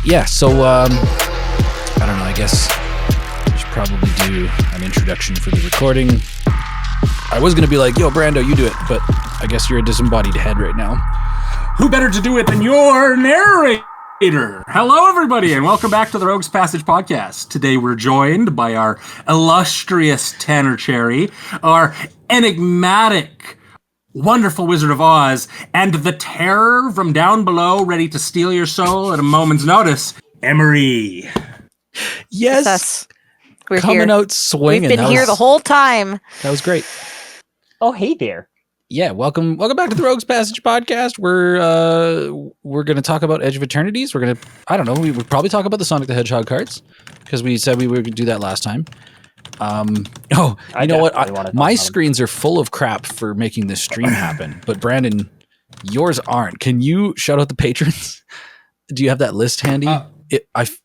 yeah, so I don't know, I guess I should probably do an introduction for the recording. I was going to be like, yo, Brando, you do it, but I guess you're a disembodied head right now. Who better to do it than your narrator? Hello, everybody, and welcome back to the Rogues Passage podcast. Today we're joined by our illustrious Tanner Cherry, our enigmatic, wonderful Wizard of Oz, and the terror from down below, ready to steal your soul at a moment's notice, Emery. Yes, it's us. We're coming here. out swinging. We've been here the whole time. That was great. Oh, hey there. Yeah, welcome back to the Rogues Passage podcast. We're going to talk about Edge of Eternities. We're going to, I don't know, we would probably talk about the Sonic the Hedgehog cards because we said we were going to do that last time. You know what? My screens are full of crap for making this stream happen, but Brandon, yours aren't. Can you shout out the patrons? Do you have that list handy?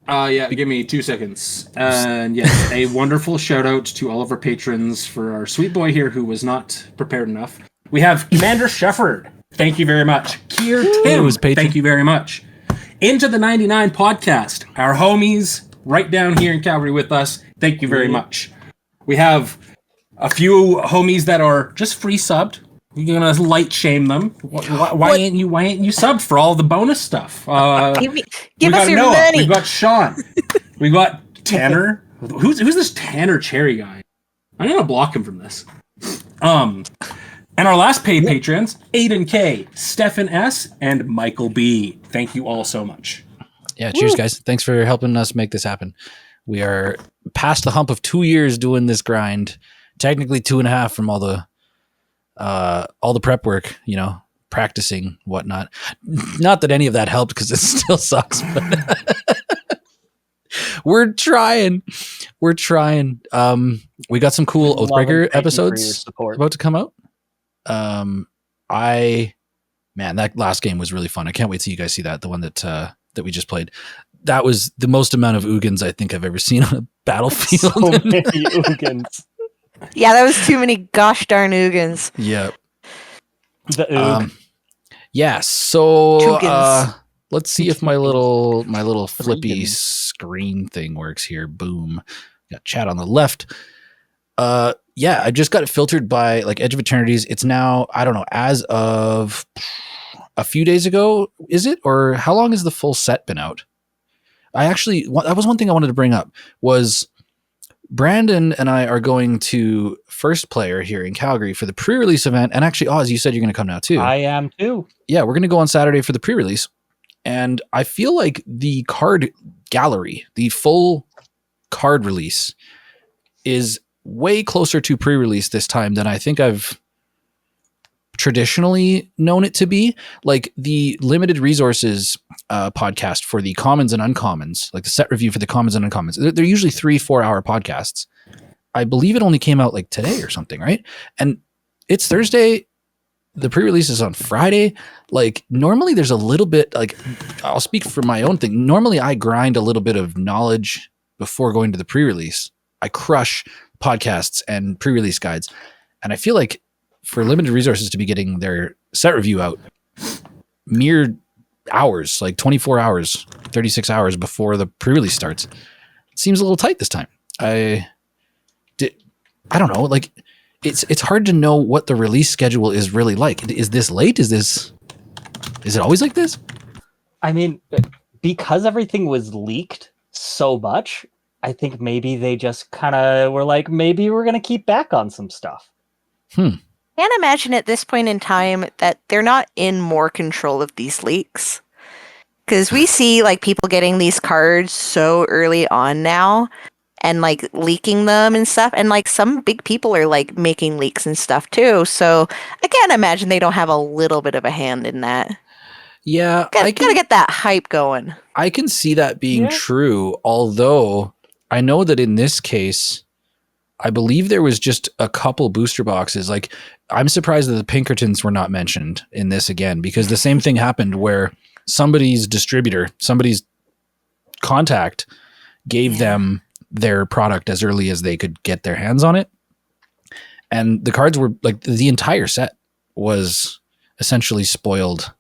Yeah, give me 2 seconds. And yes, a wonderful shout out to all of our patrons for our sweet boy here who was not prepared enough. We have Commander Shefford. Thank you very much. Kier Tim. Thank you very much. Into the 99 podcast. Our homies right down here in Calgary with us. Thank you very much. We have a few homies that are just free subbed. You're gonna light shame them. Why ain't you subbed for all the bonus stuff? Give us your Noah, money. We've got Sean. We've got Tanner. Who's this Tanner Cherry guy? I'm gonna block him from this. And our last paid patrons, Aiden K, Stefan S, and Michael B. Thank you all so much. Yeah, cheers, guys. Thanks for helping us make this happen. We are past the hump of 2 years doing this grind. Technically 2.5 from all the prep work, practicing, whatnot. Not that any of that helped because it still sucks, but we're trying. We got some cool Oathbreaker episodes about to come out. That last game was really fun. I can't wait till you guys see that. The one that we just played. That was the most amount of Ugins I think I've ever seen on a battlefield. So many Ugins. Yeah, that was too many gosh darn Ugins. Yeah. The Oog. Yeah, so Tugans. let's see if my little flippy screen thing works here. Boom. Got chat on the left. I just got it filtered by like Edge of Eternities. It's now, I don't know, as of a few days ago, is it? Or how long has the full set been out? That was one thing I wanted to bring up was Brandon and I are going to First Player here in Calgary for the pre-release event. And actually, Oz, you said you're going to come now too. I am too. Yeah, we're going to go on Saturday for the pre-release. And I feel like the card gallery, the full card release, is way closer to pre-release this time than I think I've traditionally known it to be. Like the limited resources podcast for the commons and uncommons, like the set review for the commons and uncommons, they're usually 3-4 hour podcasts. I believe it only came out like today or something, right? And it's Thursday. The pre-release is on Friday. Like normally there's a little bit, like I'll speak for my own thing. Normally I grind a little bit of knowledge before going to the pre-release. I crush podcasts and pre-release guides. And I feel like for limited resources to be getting their set review out mere hours, like 24 hours, 36 hours before the pre-release starts, it seems a little tight this time. I don't know, like it's hard to know what the release schedule is really like. Is this late? Is it always like this? I mean, because everything was leaked so much, I think maybe they just kind of were like, maybe we're going to keep back on some stuff. Can't imagine at this point in time that they're not in more control of these leaks. Because we see like people getting these cards so early on now and like leaking them and stuff. And like some big people are like making leaks and stuff too. So I can't imagine they don't have a little bit of a hand in that. Yeah. Gotta get that hype going. I can see that being true, although I know that in this case, I believe there was just a couple booster boxes. Like, I'm surprised that the Pinkertons were not mentioned in this again, because the same thing happened where somebody's distributor, somebody's contact gave them their product as early as they could get their hands on it. And the cards were like, the entire set was essentially spoiled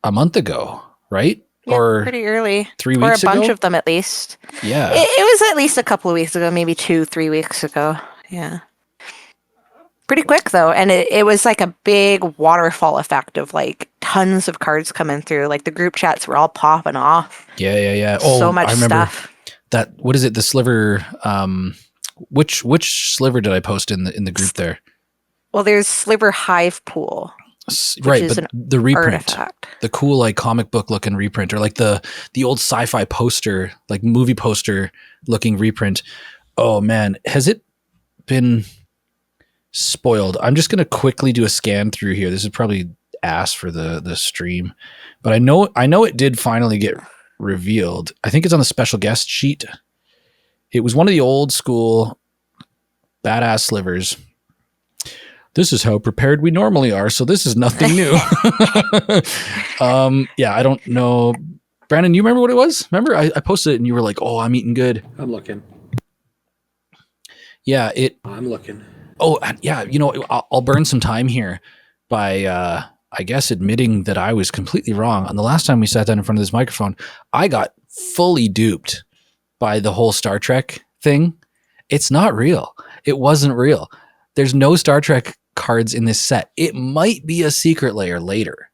a month ago, right? Yeah, or pretty early. 3 Or a weeks bunch ago. of them at least. Yeah. It was at least a couple of weeks ago, maybe 2-3 weeks ago. Yeah. Pretty quick though, and it was like a big waterfall effect of like tons of cards coming through. Like the group chats were all popping off. Yeah. So Oh, much I remember stuff. that. What is it? The sliver. Which sliver did I post in the group there? Well, there's Sliver Hive Pool, Right, is but an the reprint, artifact. the cool like comic book looking reprint, or like the old sci-fi poster, like movie poster looking reprint. Oh man, has it been spoiled? I'm just gonna quickly do a scan through here. This is probably ass for the stream, but I know it did finally get revealed. I think it's on the special guest sheet. It was one of the old school badass slivers. This is how prepared we normally are, so this is nothing new. Yeah, I don't know. Brandon, you remember what it was? Remember, I posted it and you were like, "Oh, I'm eating good." I'm looking. Yeah, I'm looking. Oh, yeah. You know, I'll burn some time here by, I guess, admitting that I was completely wrong. On the last time we sat down in front of this microphone, I got fully duped by the whole Star Trek thing. It's not real. It wasn't real. There's no Star Trek cards in this set. It might be a secret layer later,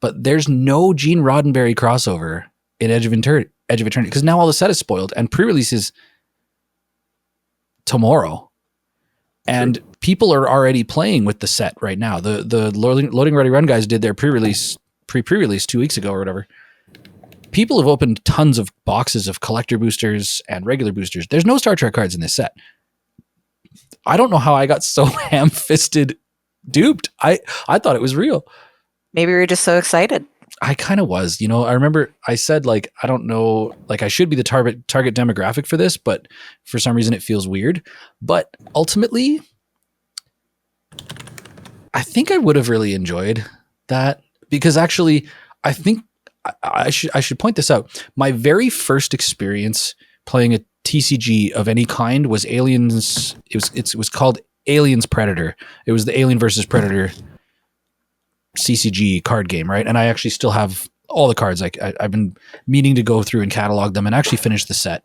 but there's no Gene Roddenberry crossover in Edge of Eternity because now all the set is spoiled and pre-release is tomorrow. And people are already playing with the set right now. The Loading Ready Run guys did their pre-release 2 weeks ago or whatever. People have opened tons of boxes of collector boosters and regular boosters. There's no Star Trek cards in this set. I don't know how I got so ham-fisted duped. I thought it was real. Maybe we were just so excited. I kind of was. You know, I remember I said, like, I don't know, like I should be the target demographic for this, but for some reason it feels weird. But ultimately, I think I would have really enjoyed that because actually, I think I should point this out. My very first experience playing a TCG of any kind was Aliens. It was called Aliens Predator. It was the Alien versus Predator CCG card game, right? And I actually still have all the cards. Like I've been meaning to go through and catalog them and actually finish the set.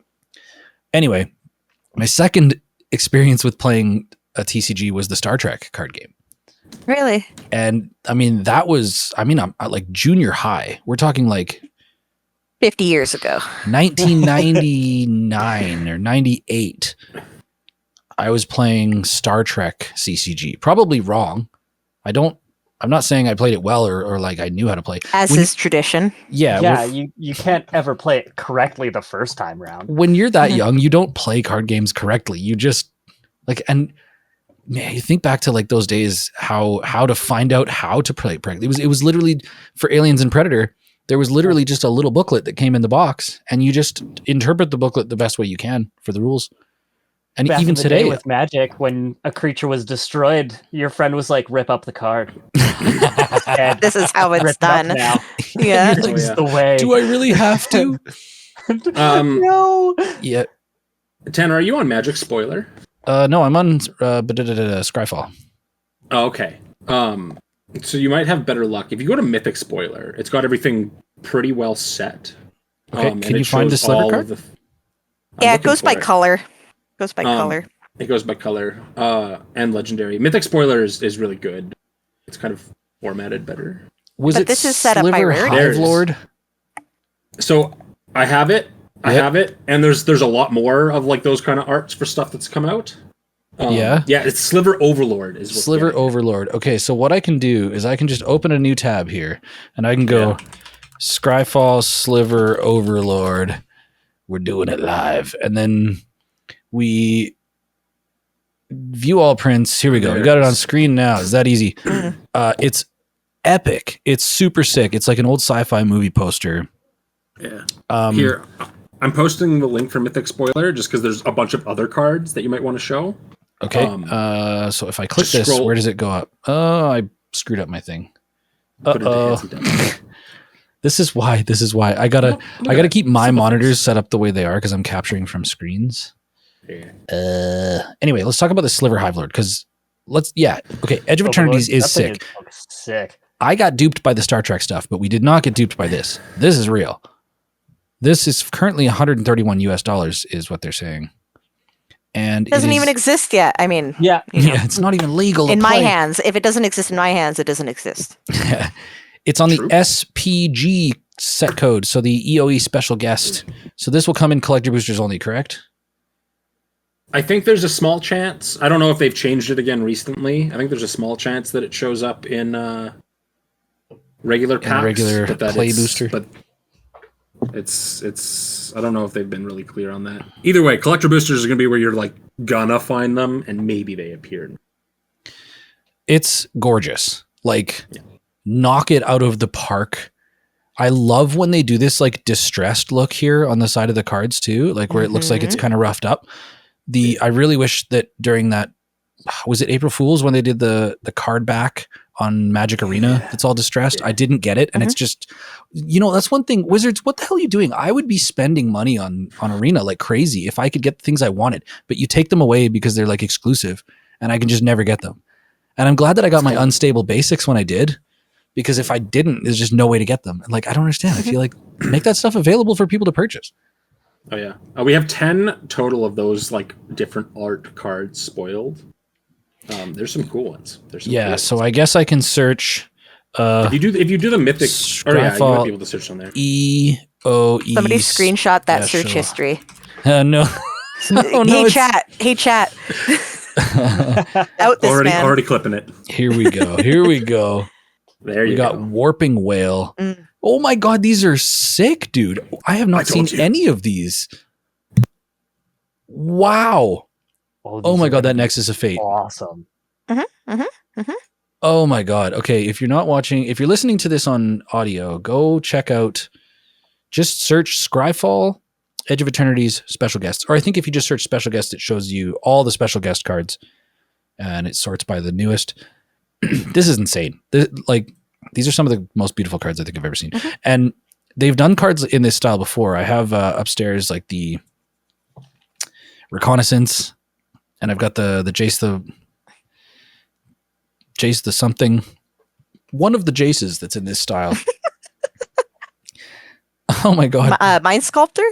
Anyway, my second experience with playing a TCG was the Star Trek card game. Really? And I mean, I'm like junior high. We're talking like 50 years ago. 1999 or 98. I was playing Star Trek CCG. Probably wrong. I'm not saying I played it well or like I knew how to play. As is tradition. Yeah. You can't ever play it correctly the first time round. When you're that young, you don't play card games correctly. You just like, and man, you think back to like those days, how to find out how to play correctly. It was literally for Aliens and Predator. There was literally just a little booklet that came in the box, and you just interpret the booklet the best way you can for the rules. And Back even in the today, day with Magic, when a creature was destroyed, your friend was like, "Rip up the card." And This is how rip it's it up done. now. Yeah. You're like, It's the way. do I really have to? No. Yeah. Tanner, are you on Magic Spoiler? No, I'm on Scryfall. Oh, okay. So you might have better luck if you go to Mythic Spoiler. It's got everything pretty well set. Okay, and can it you find the shows sliver all card? of Yeah, it goes by color. Goes by color. It goes by color and legendary. Mythic Spoiler is really good. It's kind of formatted better. But this is set up by Sliver rarity. Hive Lord? So I have it. I have it, and there's a lot more of like those kind of arts for stuff that's come out. Yeah, it's Sliver Overlord is what Sliver Overlord. Okay, so what I can do is I can just open a new tab here, and I can go Scryfall Sliver Overlord. We're doing it live, and then we view all prints. Here we go. We got it on screen now. Is that easy? It's epic. It's super sick. It's like an old sci-fi movie poster. Yeah. Here, I'm posting the link for Mythic Spoiler just because there's a bunch of other cards that you might want to show. Okay. So if I click this, scroll. where does it go up? Oh, I screwed up my thing. Put it into Fancy Demo. This is why I gotta keep my monitors set up the way they are because I'm capturing from screens. Yeah. Anyway, let's talk about the Sliver Hive Lord because Edge of Eternities is sick. Sick. I got duped by the Star Trek stuff, but we did not get duped by this. This is real. This is currently $131 is what they're saying. And It doesn't even exist yet. I mean, Yeah. Yeah, it's not even legal in to my play. hands. If it doesn't exist in my hands, it doesn't exist. It's on True. the SPG set code, so the EOE special guest. So this will come in collector boosters only, correct? I think there's a small chance. I don't know if they've changed it again recently. I think there's a small chance that it shows up in regular packs, regular but that play it's- booster. But it's. I don't know if they've been really clear on that. Either way, collector boosters are going to be where you're like gonna find them, and maybe they appeared. It's gorgeous. Like, Yeah. knock it out of the park. I love when they do this like distressed look here on the side of the cards too, like where it looks like it's kind of roughed up. I really wish that during that, was it April Fool's when they did the card back on Magic Arena that's all distressed? I didn't get it. And it's just, that's one thing. Wizards, what the hell are you doing? I would be spending money on Arena like crazy if I could get the things I wanted, but you take them away because they're like exclusive and I can just never get them. And I'm glad that I got my unstable basics when I did, because if I didn't, there's just no way to get them. And like, I don't understand. I feel like make that stuff available for people to purchase. Oh yeah, we have 10 total of those like different art cards spoiled. There's some cool ones. So I guess I can search if you do the mythic, you might be able to search on there. EOE. Somebody screenshot that Yeah, search sure. history. No. Oh, no, Hey it's- chat. Out this man. Already clipping it. Here we go. There We you got go. Warping Whale. Mm. Oh my god, these are sick, dude. I have not seen told you. any of these. Wow. Oh my god, that Nexus of Fate. Awesome. Oh my god. Okay, if you're listening to this on audio, go check out, just search Scryfall Edge of Eternity's special guests. Or I think if you just search special guests, it shows you all the special guest cards and it sorts by the newest. This is insane. These are some of the most beautiful cards I think I've ever seen. And they've done cards in this style before. I have upstairs like the Reconnaissance, and I've got the Jace the something. One of the Jaces that's in this style. Oh my god. Mind Sculptor?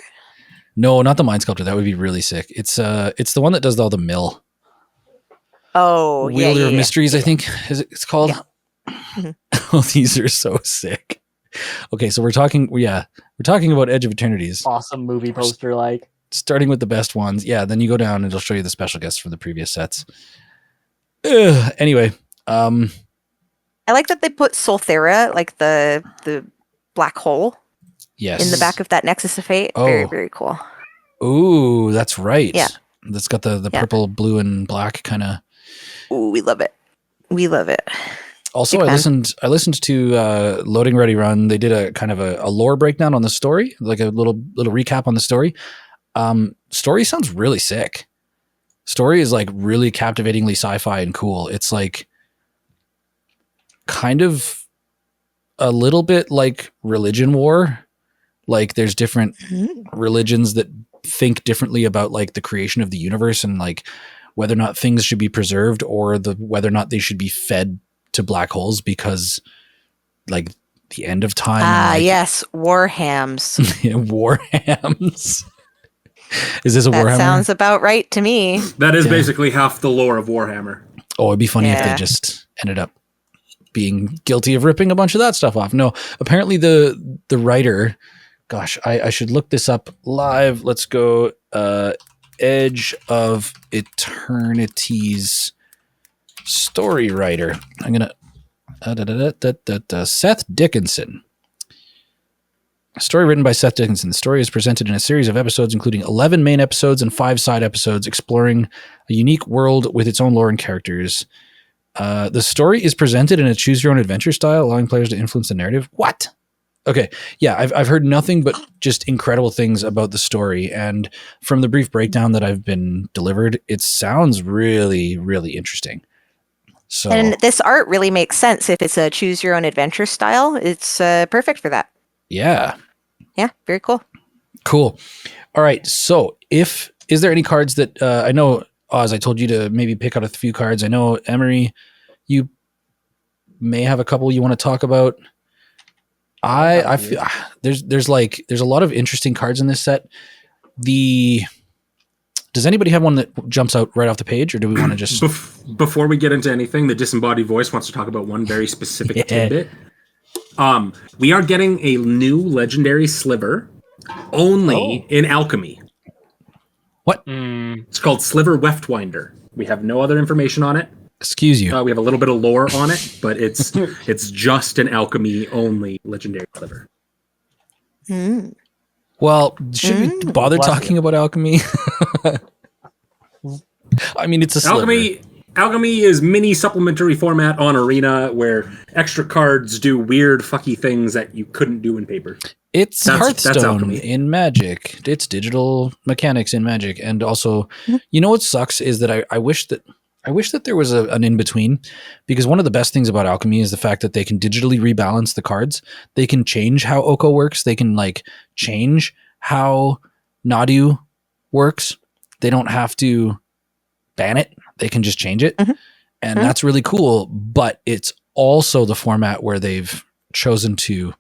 No, not the Mind Sculptor. That would be really sick. It's the one that does all the mill. Oh, Wielder of yeah. Mysteries, I think it's called. Yeah. Oh, these are so sick. Okay, so we're talking about Edge of Eternities. Awesome movie poster, like. Starting with the best ones. Yeah, then you go down and it'll show you the special guests from the previous sets. Anyway, I like that they put Solthera, like the black hole, yes. in the back of that Nexus of Fate. Oh. Very, very cool. Ooh, that's right. Yeah. That's got the Yeah. purple, blue, and black kind of. Ooh, we love it. We love it. Also, Big I fan. listened to Loading Ready Run. They did a kind of a lore breakdown on the story, like a little recap on the story. Story sounds really sick. Story is like really captivatingly sci-fi and cool. It's like kind of a little bit like religion war. Like there's different religions that think differently about like the creation of the universe and like whether or not things should be preserved or whether or not they should be fed to black holes because like the end of time. Ah, and, yes. Warhams. Warhams. Is this a That Warhammer? sounds about right to me. That is Yeah. basically half the lore of Warhammer. Oh, it'd be funny if they Yeah. just ended up being guilty of ripping a bunch of that stuff off. No, apparently the writer, gosh, I should look this up live. Let's go Edge of Eternity's story writer. I'm going to Seth Dickinson. A story written by Seth Dickinson. The story is presented in a series of episodes, including 11 main episodes and 5 side episodes, exploring a unique world with its own lore and characters. The story is presented in a choose-your-own-adventure style, allowing players to influence the narrative. What? Okay, yeah, I've heard nothing but just incredible things about the story, and from the brief breakdown that I've been delivered, it sounds really, really interesting. So, And this art really makes sense if it's a choose your own adventure style. It's perfect for that. yeah. Yeah, very cool. Cool. All right. So is there any cards that I know, Oz, I told you to maybe pick out a few cards. I know, Emery, you may have a couple you want to talk about. I feel there's a lot of interesting cards in this set. Does anybody have one that jumps out right off the page, or do we want to just before we get into anything, the disembodied voice wants to talk about one very specific tidbit. We are getting a new legendary sliver only in alchemy. What? It's called Sliver Weftwinder. We have no other information on it. Excuse you. We have a little bit of lore on it, but it's just an alchemy only legendary sliver. Well, should we bother talking about alchemy? I mean, it's a sliver. Alchemy is mini supplementary format on Arena where extra cards do weird fucky things that you couldn't do in paper. It's Hearthstone in Magic. It's digital mechanics in Magic. And also, you know what sucks is that I wish that there was an in-between, because one of the best things about alchemy is the fact that they can digitally rebalance the cards. They can change how Oko works. They can change how Nadu works. They don't have to ban it. They can just change it. And that's really cool. But it's also the format where they've chosen to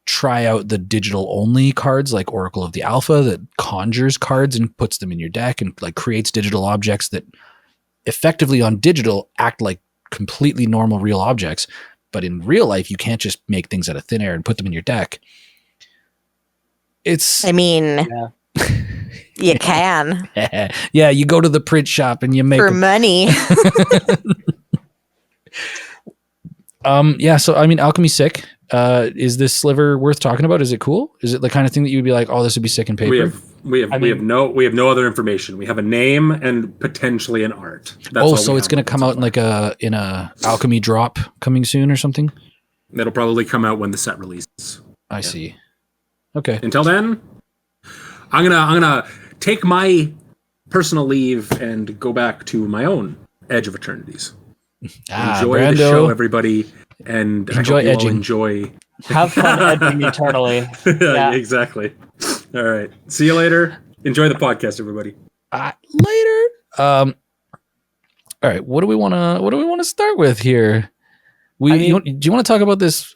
try out the digital only cards like Oracle of the Alpha that conjures cards and puts them in your deck and creates digital objects that effectively on digital act like completely normal real objects. But in real life, you can't just make things out of thin air and put them in your deck. You can. Yeah, you go to the print shop and you make for money. Yeah, so I mean, alchemy's sick. Is this sliver worth talking about? Is it cool? Is it the kind of thing that you'd be like, oh, this would be sick in paper? We have no other information. We have a name and potentially an art. So it's going to come out in a alchemy drop coming soon or something? It'll probably come out when the set releases. I see. Okay. Until then, I'm gonna take my personal leave and go back to my own Edge of Eternities. Enjoy Brando. the show, everybody, and enjoy I hope you all edging. enjoy. Have fun edging eternally. Yeah, exactly. All right. See you later. Enjoy the podcast, everybody. Later. All right. What do we want to start with here? Do you want to talk about this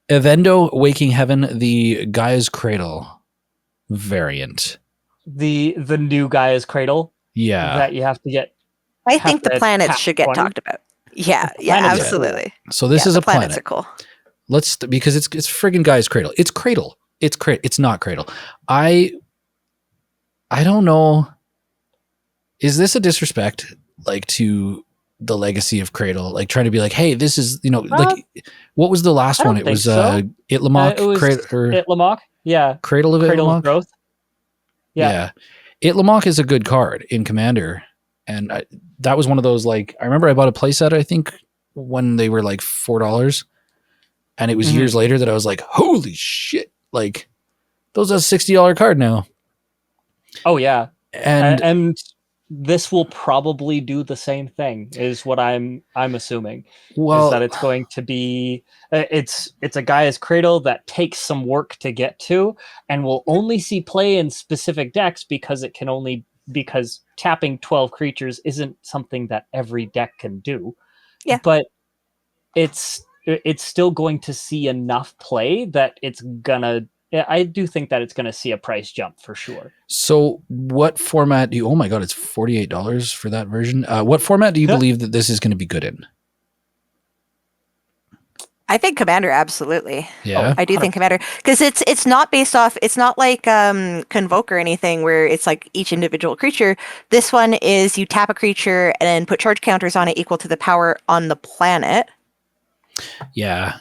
Evendo Waking Heaven, the Gaia's Cradle variant? The new Gaia's Cradle. Yeah. That you have to get. I think the planets should get 20. talked about. Yeah, absolutely. So this is a planet. Planets are cool. Because it's friggin' Gaia's Cradle. It's Cradle. It's not Cradle. I don't know. Is this a disrespect to the legacy of Cradle? Trying to be like, hey, this is what was the last one? It was Itlamok. Itlamok. Yeah. Cradle of Itlamok. Growth. Yeah. Itlamok is a good card in Commander. And that was one of those, I remember I bought a playset, I think, when they were $4. And it was years later that I was like, holy shit. Those are a $60 card now. Oh, yeah. And this will probably do the same thing, is what I'm assuming. Well, is that it's going to be... It's a Gaia's Cradle that takes some work to get to and will only see play in specific decks because tapping 12 creatures isn't something that every deck can do. Yeah. But it's still going to see enough play that I do think that it's gonna see a price jump for sure. So what format do you, oh my God, it's $48 for that version. What format do you believe that this is going to be good in? I think Commander, absolutely. Yeah. I do think Commander, because it's not based off, it's not like Convoke or anything where it's each individual creature. This one is you tap a creature and then put charge counters on it equal to the power on the planet. Yeah.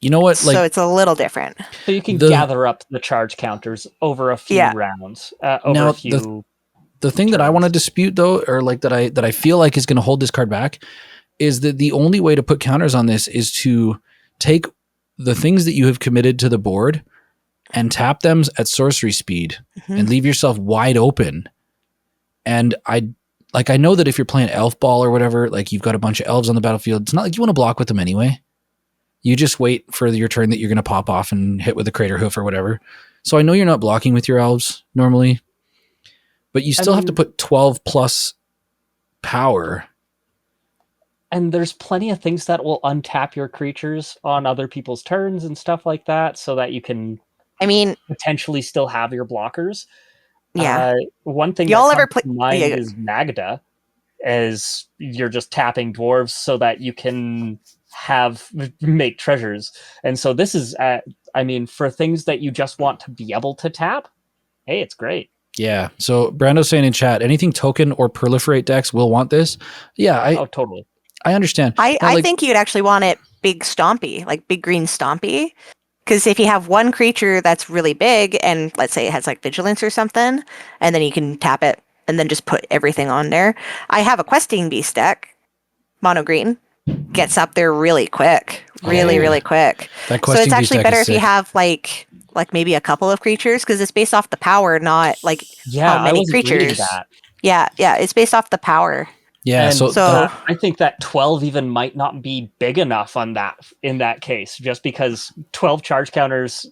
You know what? So it's a little different. So you can gather up the charge counters over a few rounds. The thing that I want to dispute though, or that I feel like is going to hold this card back, is that the only way to put counters on this is to take the things that you have committed to the board and tap them at sorcery speed and leave yourself wide open. And I know that if you're playing elf ball or whatever, you've got a bunch of elves on the battlefield, it's not like you want to block with them anyway. You just wait for your turn that you're going to pop off and hit with a Crater Hoof or whatever. So I know you're not blocking with your elves normally, but you still have to put 12 plus power. and there's plenty of things that will untap your creatures on other people's turns and stuff like that, so that you can, I mean, potentially still have your blockers. yeah. One thing Y'all that ever comes to mind is Magda, as you're just tapping dwarves so that you can make treasures. And so this is, I mean, for things that you just want to be able to tap, hey, it's great. Yeah. So Brando's saying in chat, anything token or proliferate decks will want this. Yeah, Totally. I understand. I think you'd actually want it big stompy, like big green stompy. Because if you have one creature that's really big, and let's say it has like vigilance or something, and then you can tap it and then just put everything on there. I have a questing beast deck, mono green, gets up there really quick, really quick. That So it's questing beast actually deck better is if you sick. have like maybe a couple of creatures, because it's based off the power, not like how many creatures. That. Yeah, it's based off the power. Yeah, And so I think that 12 even might not be big enough in that case, just because 12 charge counters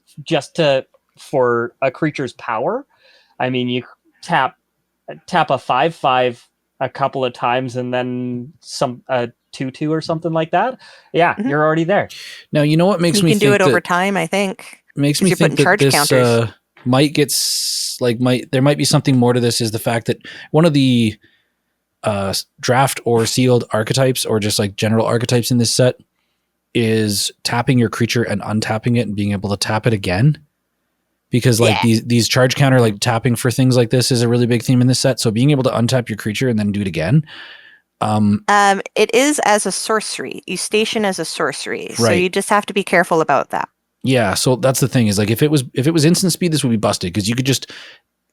for a creature's power. I mean, you tap a 5/5 a couple of times and then some 2/2 or something like that. Yeah, you're already there. Now, you know what makes you me can think do it over time, I think. Makes me think that this there might be something more to this, is the fact that one of the draft or sealed archetypes, or just like general archetypes in this set, is tapping your creature and untapping it and being able to tap it again. Because like these charge counter, like tapping for things like this is a really big theme in this set. So being able to untap your creature and then do it again. It is as a sorcery. You station as a sorcery. Right. So you just have to be careful about that. Yeah, so that's the thing, is like if it was instant speed, this would be busted, because you could just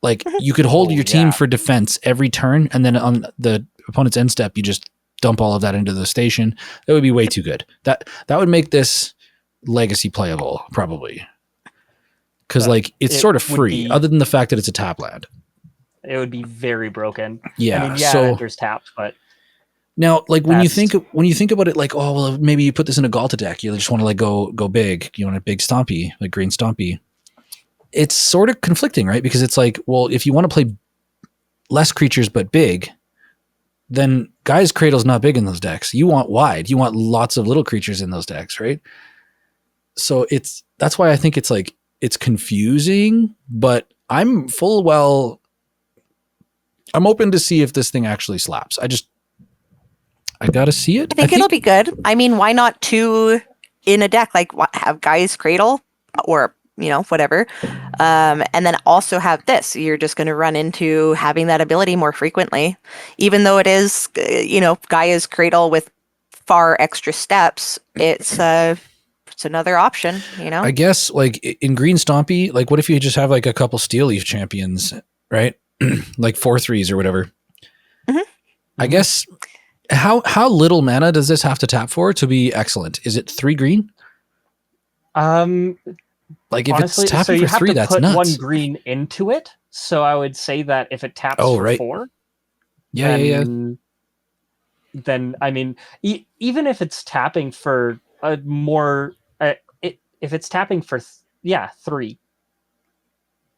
like you could hold your team for defense every turn, and then on the opponent's end step, you just dump all of that into the station. That would be way too good. That would make this legacy playable, probably. Because like it's sort of free, other than the fact that it's a tap land. It would be very broken. Yeah, I mean, so there's tapped, but now, like when you think about it, like, oh well, maybe you put this in a Galta deck, you just want to like go big, you want a big stompy, like green stompy. It's sort of conflicting, right? Because it's like, well, if you want to play less creatures but big, then Gaia's Cradle's not big in those decks. You want wide. You want lots of little creatures in those decks, right? So that's why I think it's like it's confusing, but I'm open to see if this thing actually slaps. I gotta see it. I think it'll be good. I mean, why not two in a deck? Like have Gaia's Cradle or whatever, and then also have this. You're just going to run into having that ability more frequently, even though it is Gaia's Cradle with far extra steps. It's another option. I guess like in Green Stompy, like what if you just have like a couple Steel Leaf champions, right? Like 4/3s or whatever. Mm-hmm. I guess. How little mana does this have to tap for to be excellent? Is it 3 green? Like if honestly, it's tapping so you for have 3, to that's put nuts. 1 green into it. So I would say that if it taps for 4, then I mean, even if it's tapping for a more, if it's tapping for 3,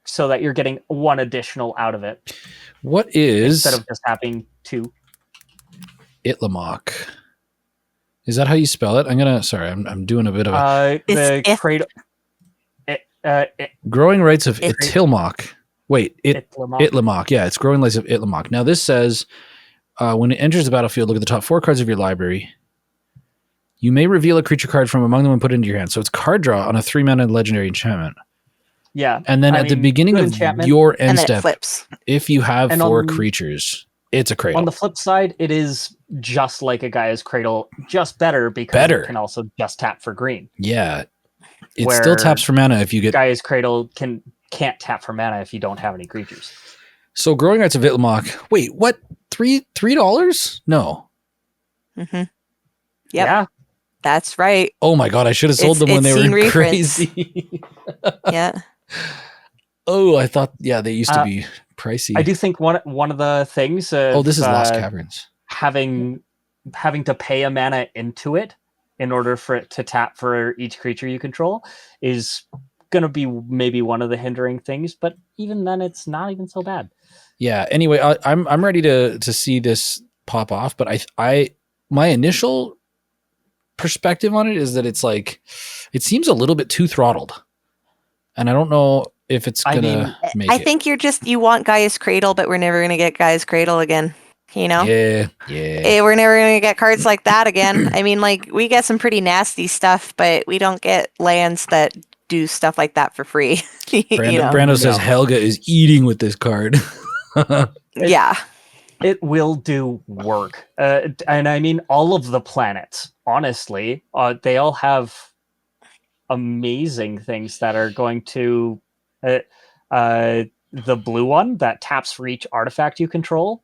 so that you're getting 1 additional out of it. What is instead of just tapping 2? Itlamok. Is that how you spell it? I'm doing a bit of the cradle. Growing Rights of Itilmok. Wait, Itlamok. Yeah, it's Growing Rights of Itlamok. Now this says, when it enters the battlefield, look at the top 4 cards of your library. You may reveal a creature card from among them and put it into your hand. So it's card draw on a 3-mana legendary enchantment. Yeah. And then the beginning of your end step, if you have 4 creatures, it's a cradle. On the flip side, it is just like a Gaia's Cradle, just better because it can also just tap for green. Yeah. It still taps for mana if you get... Gaia's Cradle can't tap for mana if you don't have any creatures. So Growing Rights of Itlamok. Wait, what? $3? No. Mm-hmm. Yep. Yeah. That's right. Oh my god, I should have sold them when they were crazy. Yeah. Oh, I thought they used to be pricey. I do think one of the things this is Lost Caverns. Having to pay a mana into it in order for it to tap for each creature you control is going to be maybe one of the hindering things, but even then it's not even so bad. Yeah, anyway, I'm ready to see this pop off, but I my initial perspective on it is that it's like it seems a little bit too throttled, and I don't know if it's gonna make it. I think you want Gaia's Cradle, but we're never gonna get Gaia's Cradle again. You know? Yeah. We're never gonna get cards like that again. I mean, like we get some pretty nasty stuff, but we don't get lands that do stuff like that for free. Brando says Helga is eating with this card. Yeah. It will do work. And I mean, all of the planets, honestly, they all have amazing things that are going to... the blue one that taps for each artifact you control.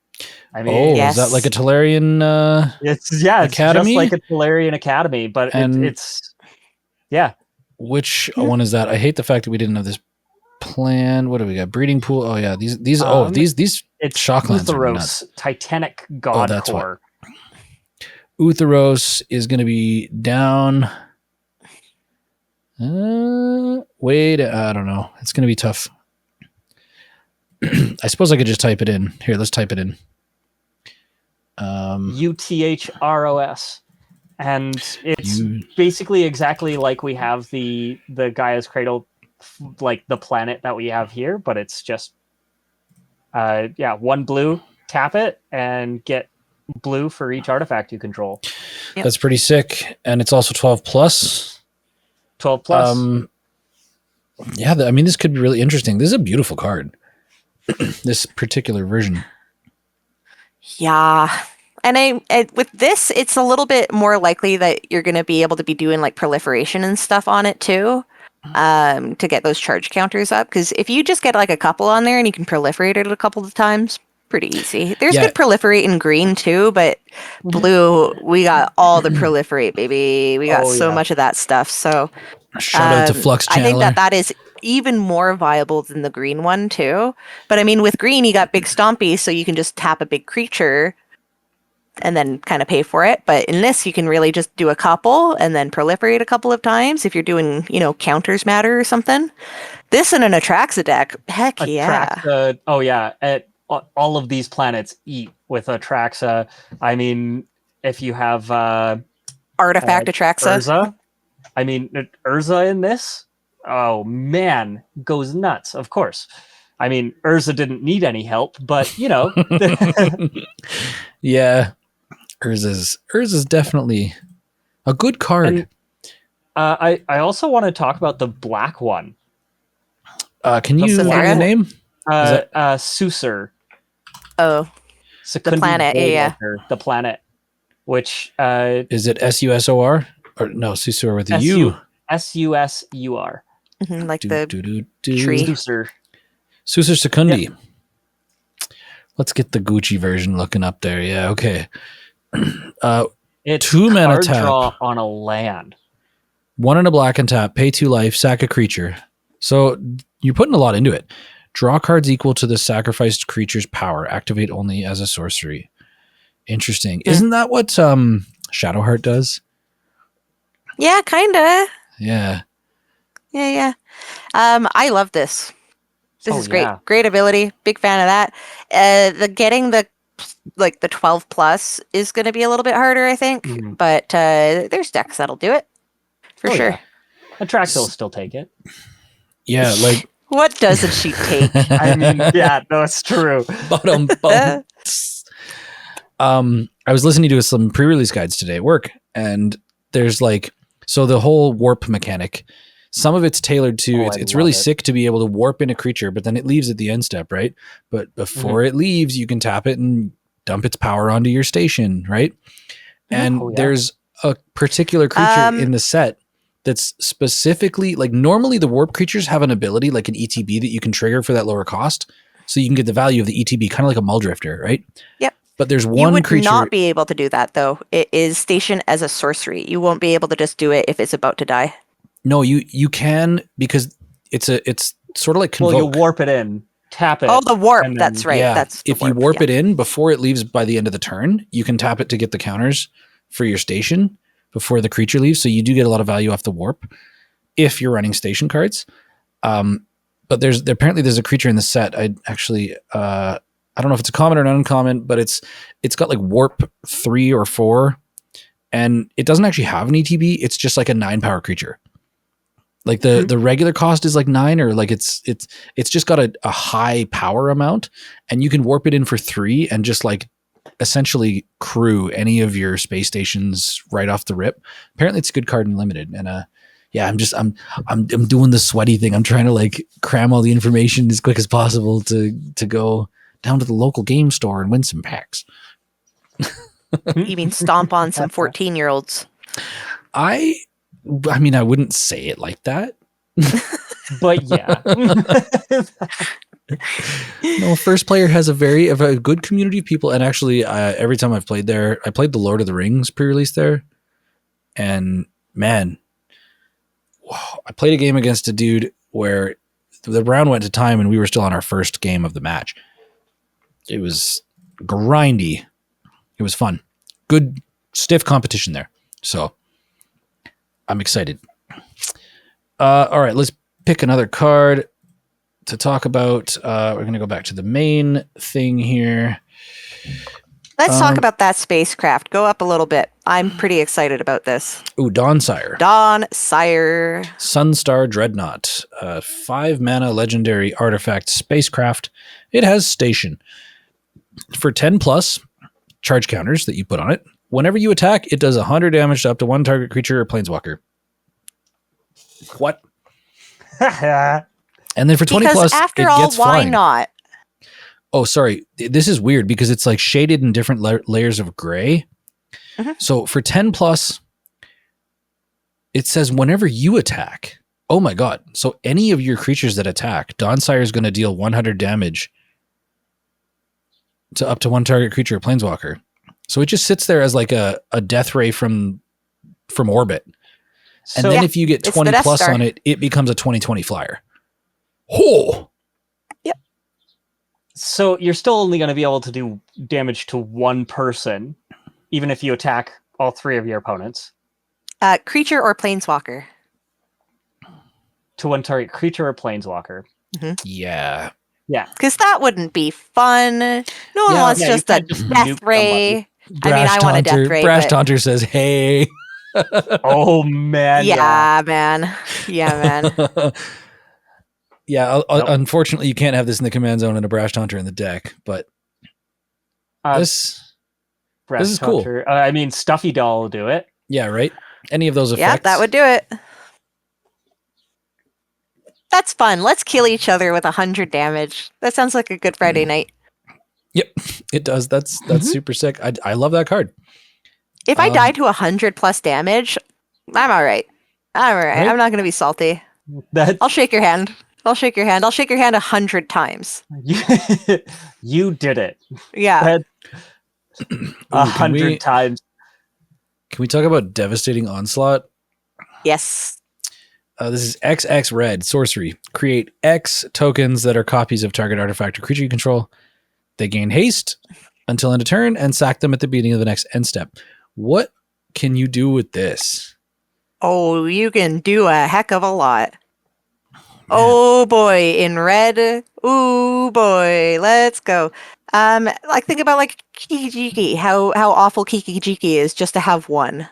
I mean, is that like a Tolarian it's Academy? just like a Tolarian Academy, but it's... Yeah. Which one is that? I hate the fact that we didn't have this plan. What do we got? Breeding pool. Oh yeah, these these shocklands are nuts. Titanic God that's Core. Utheros is going to be down. Wait, I don't know. It's going to be tough. I suppose I could just type it in. Here, let's type it in. UTHROS. And it's basically exactly like we have the Gaia's Cradle, like the planet that we have here, but it's just one blue, tap it, and get blue for each artifact you control. Yep. That's pretty sick. And it's also 12 plus. 12 plus. I mean, this could be really interesting. This is a beautiful card. This particular version. Yeah. And with this, it's a little bit more likely that you're going to be able to be doing like proliferation and stuff on it too, to get those charge counters up. Because if you just get like a couple on there and you can proliferate it a couple of times, pretty easy. There's good proliferate in green too, but blue, we got all the proliferate, baby. We got so much of that stuff. So shout out to Flux Channeler. I think that is even more viable than the green one too. But I mean, with green, you got big stompy, so you can just tap a big creature and then kind of pay for it. But in this, you can really just do a couple and then proliferate a couple of times if you're doing, counters matter or something. This in an Atraxa deck, heck yeah. All of these planets eat with Atraxa. I mean, if you have Artifact Atraxa. Urza, I mean, Urza in this, oh man, goes nuts, of course. I mean, Urza didn't need any help, but, Yeah. Urza's definitely a good card. And, I also want to talk about the black one. Can you learn the name? Susur. Oh, Secundi the planet. Yeah. The planet. Which is it SUSOR or no Susur with the U? SUSUR. Like the tree. Susur Secundi. Yep. Let's get the Gucci version looking up there. Yeah. Okay. It's 2 mana tap draw on a land. 1 and a black and tap. Pay 2 life. Sack a creature. So you're putting a lot into it. Draw cards equal to the sacrificed creature's power. Activate only as a sorcery. Interesting. Isn't that what Shadowheart does? Yeah, kinda. Yeah. Yeah. I love this. This is great. Yeah. Great ability. Big fan of that. Getting the 12 plus is going to be a little bit harder, I think. But there's decks that'll do it for sure. Yeah. Atraxa will still take it. Yeah, like what doesn't she take? I mean, yeah, no, it's true. I was listening to some pre-release guides today at work, and there's so the whole warp mechanic. Some of it's tailored to it's really sick to be able to warp in a creature, but then it leaves at the end step, right? But before it leaves, you can tap it and dump its power onto your station, right? And there's a particular creature in the set that's specifically normally the warp creatures have an ability like an ETB that you can trigger for that lower cost, so you can get the value of the ETB, kind of like a Muldrifter, right? Yep. But there's one creature. You would not be able to do that though. It is stationed as a sorcery. You won't be able to just do it if it's about to die. No, you can, because it's sort of like Convoke. Well, you warp it in, tap it. Oh, the warp. That's right. Yeah, that's if you warp it in before it leaves by the end of the turn, you can tap it to get the counters for your station before the creature leaves. So you do get a lot of value off the warp if you're running station cards. But apparently there's a creature in the set. I don't know if it's a common or an uncommon, but it's got like warp 3 or 4 and it doesn't actually have an ETB. It's just like a 9 power creature. Like the regular cost is like 9, or like it's just got a high power amount, and you can warp it in for 3 and just like essentially crew any of your space stations right off the rip. Apparently it's a good card in limited. And yeah, I'm doing the sweaty thing. I'm trying to like cram all the information as quick as possible to go down to the local game store and win some packs. You mean stomp on some 14-year-olds? I mean, I wouldn't say it like that. But yeah. No, First Player has a very good community of people, and actually, every time I've played there, I played the Lord of the Rings pre-release there, and man, whoa, I played a game against a dude where the round went to time, and we were still on our first game of the match. It was grindy. It was fun. Good, stiff competition there. So I'm excited. All right, let's pick another card to talk about. We're going to go back to the main thing here. Let's talk about that spacecraft. Go up a little bit. I'm pretty excited about this. Ooh, Dawnsire. Dawnsire. Sunstar Dreadnought. 5 mana legendary artifact spacecraft. It has station. For 10 plus charge counters that you put on it, whenever you attack, it does 100 damage to up to 1 target creature or planeswalker. What? And then for 20 because plus, after it all, gets why flying. not? Oh, sorry. This is weird because it's like shaded in different layers of gray. Mm-hmm. So for 10 plus, it says whenever you attack. Oh my God. So any of your creatures that attack, Dawnsire is going to deal 100 damage to up to 1 target creature or planeswalker. So it just sits there as like a death ray from orbit. And then if you get 20 plus on it, it becomes a 20/20 flyer. Oh! Yep. So you're still only going to be able to do damage to one person, even if you attack all 3 of your opponents. Creature or planeswalker? To 1 target creature or planeswalker. Mm-hmm. Yeah. Yeah. Because that wouldn't be fun. No one wants just a death ray. I want a death ray. Brash Taunter says, hey. Oh, man. Yeah, man. Yeah, unfortunately, you can't have this in the command zone and a Brash Taunter in the deck, but this is cool. I mean, Stuffy Doll will do it. Yeah, right? Any of those effects. Yeah, that would do it. That's fun. Let's kill each other with 100 damage. That sounds like a good Friday night. Yep, it does. That's super sick. I love that card. If I die to 100 plus damage, I'm all right. Right? I'm not going to be salty. I'll shake your hand. I'll shake your hand 100 times. You did it. Yeah. 100 times. Can we talk about Devastating Onslaught? Yes. This is XX red sorcery. Create X tokens that are copies of target artifact or creature you control. They gain haste until end of turn and sack them at the beginning of the next end step. What can you do with this? Oh, you can do a heck of a lot. Oh boy, in red. Ooh boy, let's go. Like think about like Kiki-Jiki, how awful Kiki-Jiki is just to have one.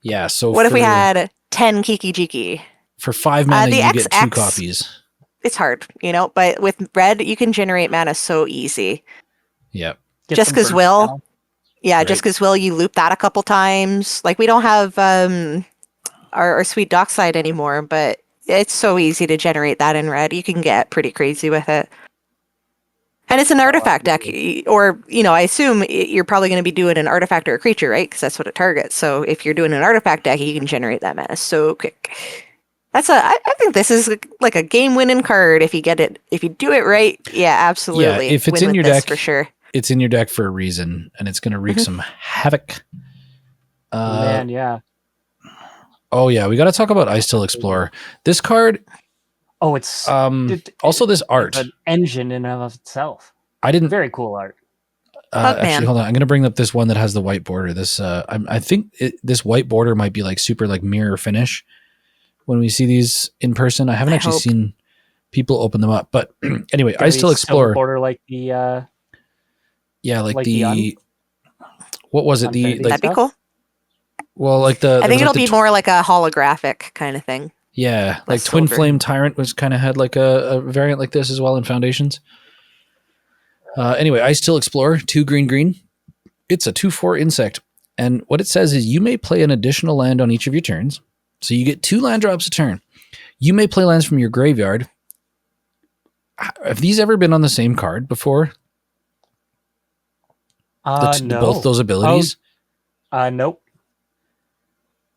Yeah, so what if we had 10 Kiki-Jiki? For 5 mana, you get 2 copies. It's hard, but with red, you can generate mana so easy. Yep. Just because will. Yeah, right. Just because will, you loop that a couple times. Like, we don't have our sweet dockside anymore, but it's so easy to generate that in red. You can get pretty crazy with it. And it's an artifact deck, or, I assume you're probably going to be doing an artifact or a creature, right? Because that's what it targets. So if you're doing an artifact deck, you can generate that mana so quick. I think this is like a game-winning card if you get it. If you do it right, yeah, absolutely. Yeah, if it's in your deck, for sure. It's in your deck for a reason, and it's going to wreak some havoc. Man, yeah. Oh, yeah, we got to talk about Ice Till Explorer. This card... Oh, it's also this art. An engine in and of itself. Very cool art. Actually, hold on. I'm going to bring up this one that has the white border. This I think this white border might be like super like mirror finish when we see these in person. I haven't actually seen people open them up, but anyway, Ice Till Explorer border like the like the what was it? That'd be cool. Well, like I think it'll the be more like a holographic kind of thing. yeah, like less Twin silver. Flame Tyrant was kind of had like a variant like this as well in Foundations. Anyway, Ice Till Explorer, 2 green. It's a 2/4 insect. And what it says is you may play an additional land on each of your turns. So you get 2 land drops a turn. You may play lands from your graveyard. Have these ever been on the same card before? No. Both those abilities? Nope.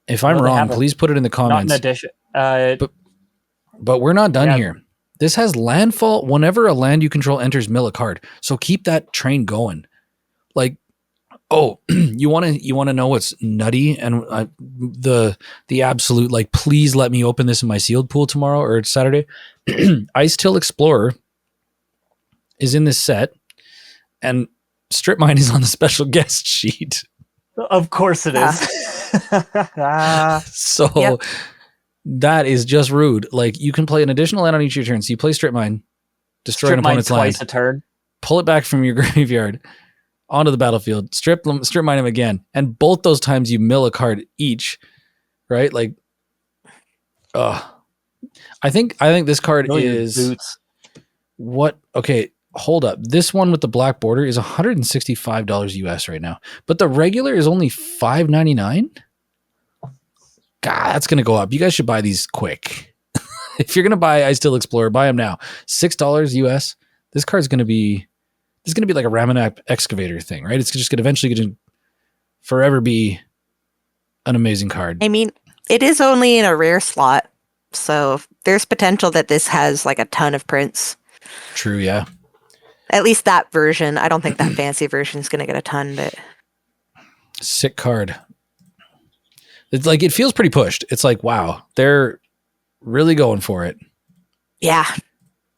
If I'm wrong, please put it in the comments. Not in addition. But we're not done here. This has landfall whenever a land you control enters mill a card. So keep that train going. Like, oh, you want to know what's nutty and the absolute like, please let me open this in my sealed pool tomorrow or Saturday. Ice Till Explorer is in this set, and Strip Mine is on the special guest sheet. Of course it is. So Yep. that is just rude. Like, you can play an additional land on each of your turns. So you play Strip Mine, destroy an opponent's land, twice a turn. pull it back from your graveyard onto the battlefield, strip mine him again, and both those times you mill a card each, right? Like, I think this card is boots. what? Okay, hold up. This one with the black border is $165 US right now, but the regular is only $5.99. God, that's gonna go up. You guys should buy these quick. If you're gonna buy Ice Till Explorer, buy them now. $6 US. This card's gonna be. This is going to be like a Ramanap excavator thing, right? It's just going to eventually forever be an amazing card. I mean, it is only in a rare slot, so there's potential that this has like a ton of prints. True, yeah. At least that version. I don't think that fancy version is going to get a ton, but Sick card. It's like, it feels pretty pushed. It's like, wow, they're really going for it. yeah,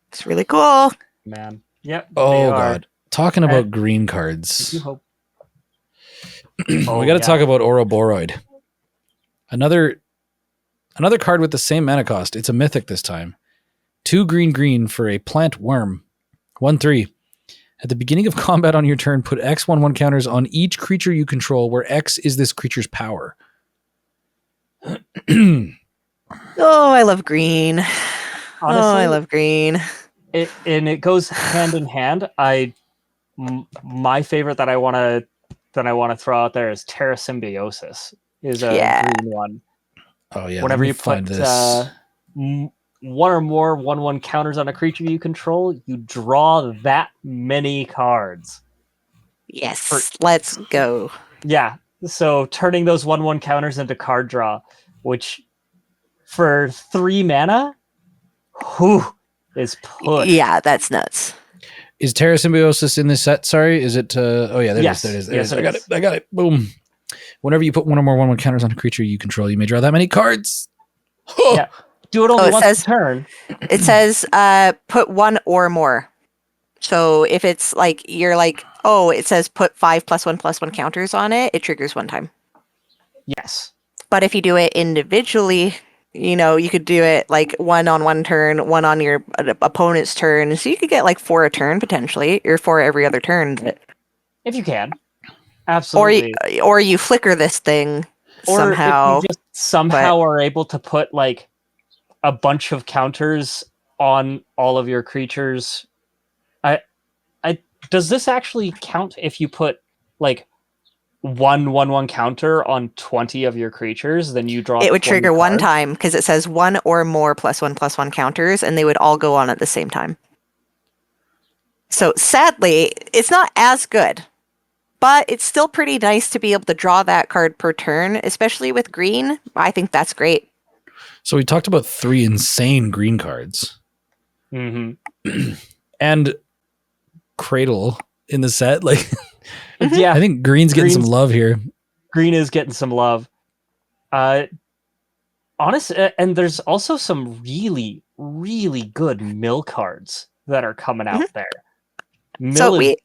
it's really cool. Man. Yep. Oh God. Talking about green cards. You hope. We got to talk about Ouroboros. Another card with the same mana cost. It's a mythic this time. 2 green for a plant worm. 1/3. At the beginning of combat on your turn, put X/1/1 counters on each creature you control, where X is this creature's power. Oh, I love green. Honestly, I love green. It goes hand in hand. My favorite that I want to throw out there is Terra Symbiosis. Is a green one. Oh yeah. Whenever you put one or more 1/1 counters on a creature you control, you draw that many cards. Yes, let's go. Yeah. So turning those 1/1 counters into card draw, which for 3 mana, is push. Yeah, that's nuts. Is Terra Symbiosis in this set? Sorry, is it? Oh yeah, there Yes. it is. There Yes, it is. it is. I got it. Boom. Whenever you put 1 or more 1/1 counters on a creature you control, you may draw that many cards. Yeah. Do it only it once says- a turn. It says put 1 or more. So if it's like you're like, oh, it says put 5+1/+1 counters on it, it triggers 1 time. Yes. But if you do it individually, you could do it like 1 on 1 turn, 1 on your opponent's turn. So you could get like 4 a turn potentially, or 4 every other turn. If you can. Absolutely. Or you flicker this thing somehow. Or if you just somehow are able to put like a bunch of counters on all of your creatures. Does this actually count if you put like 1/1/1 counter on 20 of your creatures? Then you draw. It would 20 trigger 1 cards? time because it says 1 or more +1/+1 counters, and they would all go on at the same time. So sadly, it's not as good, but it's still pretty nice to be able to draw that card per turn, especially with green. I think that's great. So we talked about 3 insane green cards. Mm-hmm. And Cradle in the set. Like, Yeah, I think green's getting some love here. green is getting some love. Honestly, and there's also some really, really good mill cards that are coming out there. Mill is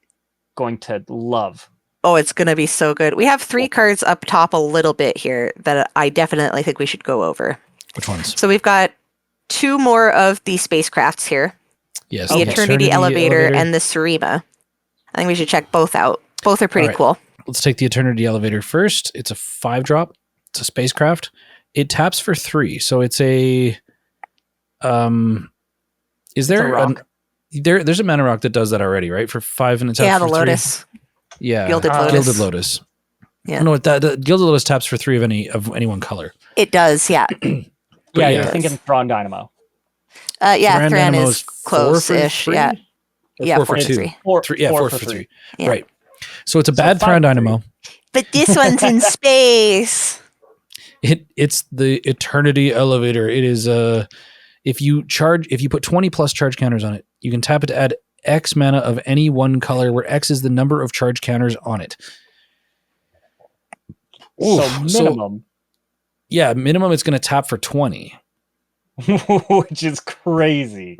going to love. Oh, it's going to be so good. We have 3 cards up top a little bit here that I definitely think we should go over. Which ones? So we've got 2 more of the spacecrafts here. Yes. The Eternity Elevator and the Surima. I think we should check both out. Both are pretty cool. Let's take the Eternity Elevator first. It's a 5-drop. It's a spacecraft. It taps for 3, so it's a. Is there there's a mana rock that does that already, right? For 5 and it taps for the 3. Lotus. Yeah, Gilded Lotus. Gilded Lotus. Yeah. No, that Gilded Lotus taps for 3 of any one color. It does, yeah. Yeah, you're thinking Thrawn Dynamo. Yeah, Thran is 4 for close-ish. 3? Yeah, Or 4 for 2. 3. 4 for 3. Yeah. Right. So it's a bad Thrawn Dynamo. But this one's in space. It's the Eternity Elevator. It is if you put 20 plus charge counters on it, you can tap it to add X mana of any one color, where X is the number of charge counters on it. Minimum. Minimum it's going to tap for 20. Which is crazy.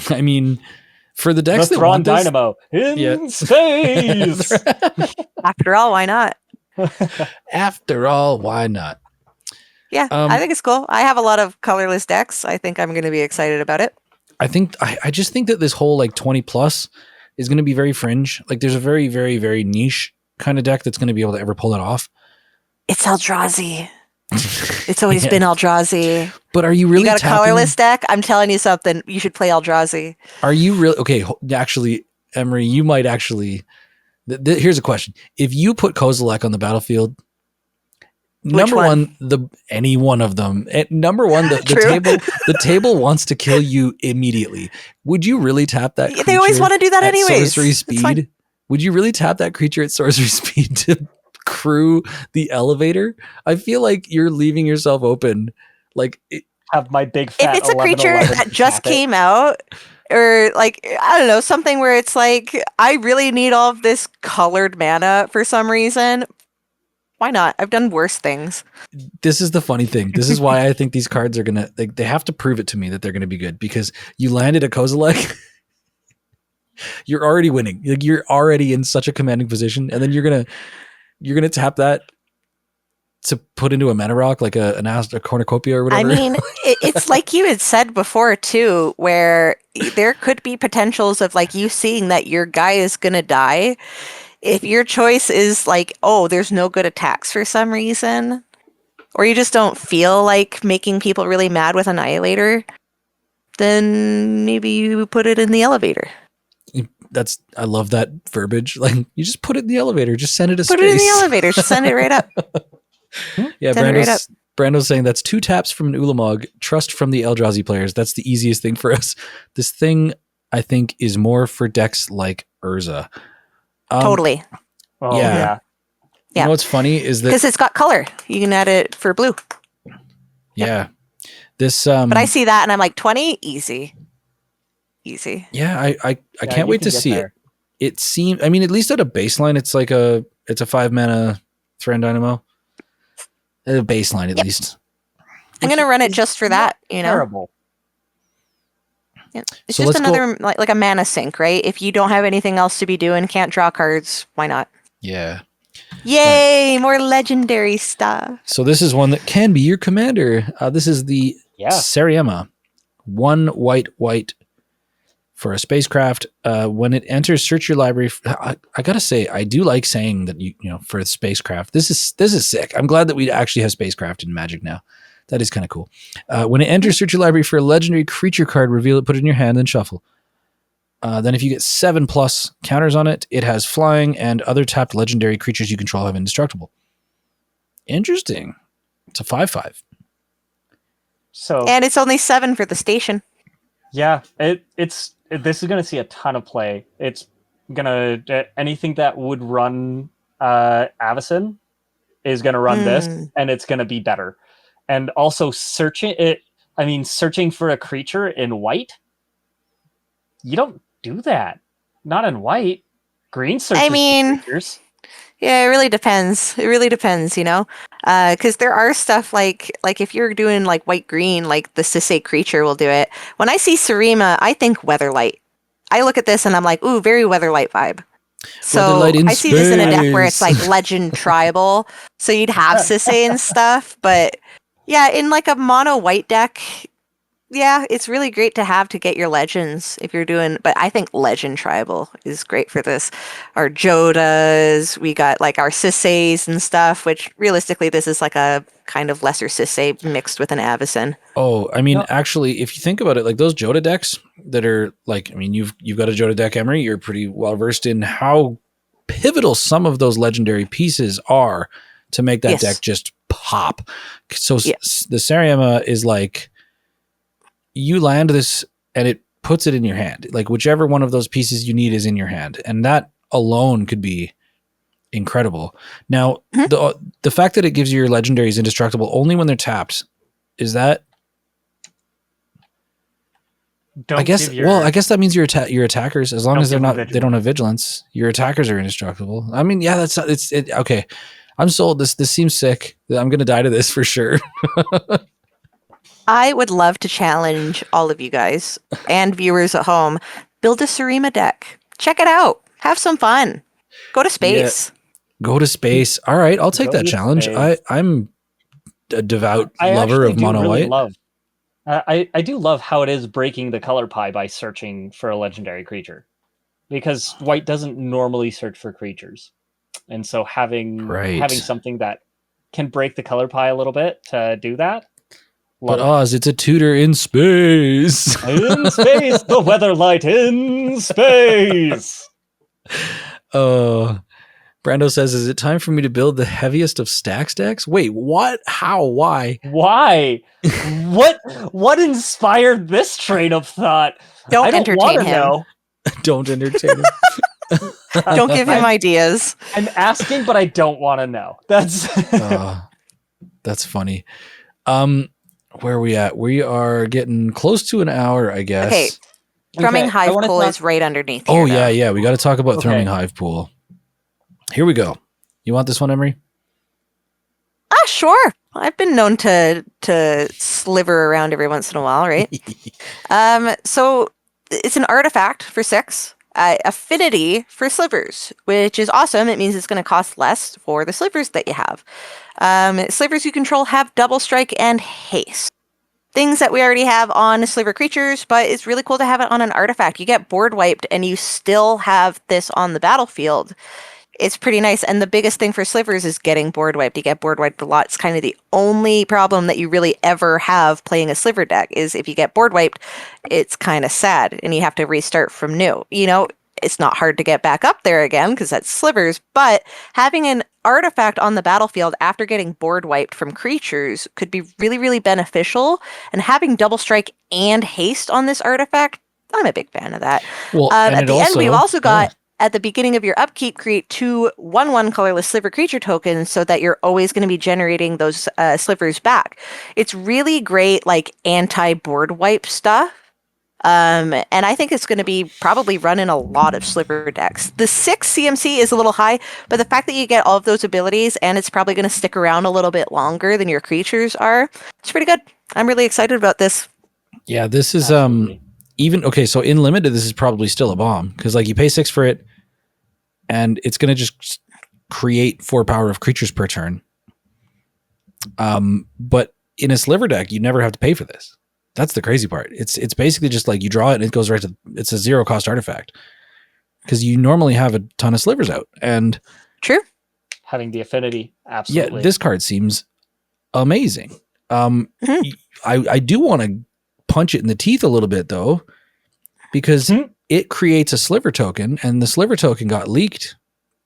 I mean, for the decks the that Thrawn want this, Dynamo in space. After all, why not? After all, why not? Yeah, I think it's cool. I have a lot of colorless decks. I think I'm going to be excited about it. I just think that this whole like 20 plus is going to be very fringe. Like there's a very, very, very niche kind of deck that's going to be able to ever pull it off. It's Eldrazi. It's always been Eldrazi. But are you really? You got a colorless deck? I'm telling you something. You should play Eldrazi. Are you really? Okay, actually, Emery, you might actually. Here's a question: if you put Kozilek on the battlefield, number one, any one of them. Number one, the table wants to kill you immediately. Would you really tap that? They always want to do that anyways. Sorcery speed. Would you really tap that creature at sorcery speed to crew the elevator? I feel like you're leaving yourself open. Like have my big fat. If it's a creature that just came out, or like I don't know, something where it's like I really need all of this colored mana for some reason. Why not? I've done worse things. This is the funny thing. This is why I think these cards are gonna. They have to prove it to me that they're gonna be good, because you landed a Kozilek. You're already winning. Like you're already in such a commanding position, and then you're gonna tap that to put into a mana rock like a cornucopia or whatever. I mean, it's like you had said before too, where there could be potentials of like you seeing that your guy is gonna die. If your choice is like, oh, there's no good attacks for some reason, or you just don't feel like making people really mad with Annihilator, then maybe you put it in the elevator. I love that verbiage. Like you just put it in the elevator, just send it to space. Put it in the elevator, just send it right up. Yeah, Brando's saying that's 2 taps from an Ulamog, trust from the Eldrazi players. That's the easiest thing for us. This thing, I think, is more for decks like Urza. Totally. Oh, yeah. You know what's funny is that because it's got color, you can add it for blue. Yeah. This but I see that and I'm like 20, easy. Yeah, I can't wait to see it. It seems, I mean, at least at a baseline, it's like it's a 5 mana Thran Dynamo. At a baseline, at least. I'm gonna run it just for that, you know. Terrible. Yeah. It's just another like a mana sink, right? If you don't have anything else to be doing, can't draw cards, why not? Yeah. Yay! More legendary stuff. So this is one that can be your commander. This is the Sariema. 1 white for a spacecraft. When it enters, search your library. I gotta say, I do like saying that you know for a spacecraft. This is sick. I'm glad that we actually have spacecraft in Magic now. That is kind of cool. When it enters, search your library for a legendary creature card, reveal it, put it in your hand, then shuffle. Then if you get 7+ counters on it, it has flying, and other tapped legendary creatures you control have indestructible. Interesting. It's a 5/5. And it's only 7 for the station. Yeah, this is going to see a ton of play. It's going to anything that would run Avacyn is going to run this, and it's going to be better. And also searching for a creature in white, you don't do that. Not in white. Green searches creatures. Yeah, it really depends. You know? Because there are stuff like if you're doing like white-green, like the Sisay creature will do it. When I see Sarima, I think Weatherlight. I look at this and I'm like, ooh, very Weatherlight vibe. So I see this in a deck where it's like Legend Tribal. So you'd have Sisay and stuff. But yeah, in like a mono white deck, Yeah, it's really great to have to get your legends if you're doing, but I think Legend Tribal is great for this. Our Jodas, we got like our Sisseys and stuff, which realistically this is like a kind of lesser Sissay mixed with an Avacyn. Oh, I mean, actually, if you think about it, like those Joda decks that are like, I mean, you've got a Joda deck, Emery. You're pretty well versed in how pivotal some of those legendary pieces are to make that deck just pop. So the Sariema is like, you land this and it puts it in your hand. Like whichever one of those pieces you need is in your hand. And that alone could be incredible. Now, the fact that it gives you your legendaries indestructible only when they're tapped, is that... I guess that means your attackers, as long as they don't have vigilance, your attackers are indestructible. I mean, yeah, okay. I'm sold. This seems sick. I'm going to die to this for sure. I would love to challenge all of you guys and viewers at home. Build a Sarima deck. Check it out. Have some fun. Go to space. Yeah. Go to space. All right, I'll take that challenge. I'm a devout lover of mono white. I do love how it is breaking the color pie by searching for a legendary creature, because white doesn't normally search for creatures, and so having something that can break the color pie a little bit to do that. But Oz, it's a tutor in space. In space, the weatherlight in space. Brando says, "Is it time for me to build the heaviest of stacks decks?" Wait, what? How? Why? Why? What inspired this train of thought? Don't entertain him. Know. Don't entertain him. Don't give him ideas. I'm asking, but I don't want to know. That's funny. Where are we at? We are getting close to an hour, I guess. Okay. Thrumming Hive Pool is right underneath here. Oh, yeah. We got to talk about Thrumming Hive Pool. Here we go. You want this one, Emery? Sure. I've been known to sliver around every once in a while, right? So it's an artifact for 6. Affinity for slivers, which is awesome. It means it's going to cost less for the slivers that you have. Slivers you control have double strike and haste. Things that we already have on sliver creatures, but it's really cool to have it on an artifact. You get board wiped and you still have this on the battlefield. It's pretty nice. And the biggest thing for slivers is getting board wiped. You get board wiped a lot. It's kind of the only problem that you really ever have playing a sliver deck is if you get board wiped, it's kind of sad and you have to restart from new. You know, it's not hard to get back up there again because that's slivers, but having an artifact on the battlefield after getting board wiped from creatures could be really, really beneficial. And having double strike and haste on this artifact, I'm a big fan of that. Well, at the end, we've also got... At the beginning of your upkeep, create 2 1/1 colorless sliver creature tokens so that you're always going to be generating those slivers back. It's really great, like anti-board wipe stuff. And I think it's going to be probably run in a lot of sliver decks. The 6 CMC is a little high, but the fact that you get all of those abilities and it's probably going to stick around a little bit longer than your creatures are, it's pretty good. I'm really excited about this. Yeah, this is so in limited, this is probably still a bomb because like you pay 6 for it, and it's going to just create 4 power of creatures per turn. But in a sliver deck, you never have to pay for this. That's the crazy part. It's basically just like you draw it and it goes right to. It's a 0 cost artifact because you normally have a ton of slivers out. And true, having the affinity, absolutely. Yeah, this card seems amazing. I do want to punch it in the teeth a little bit though, because it creates a sliver token, and the sliver token got leaked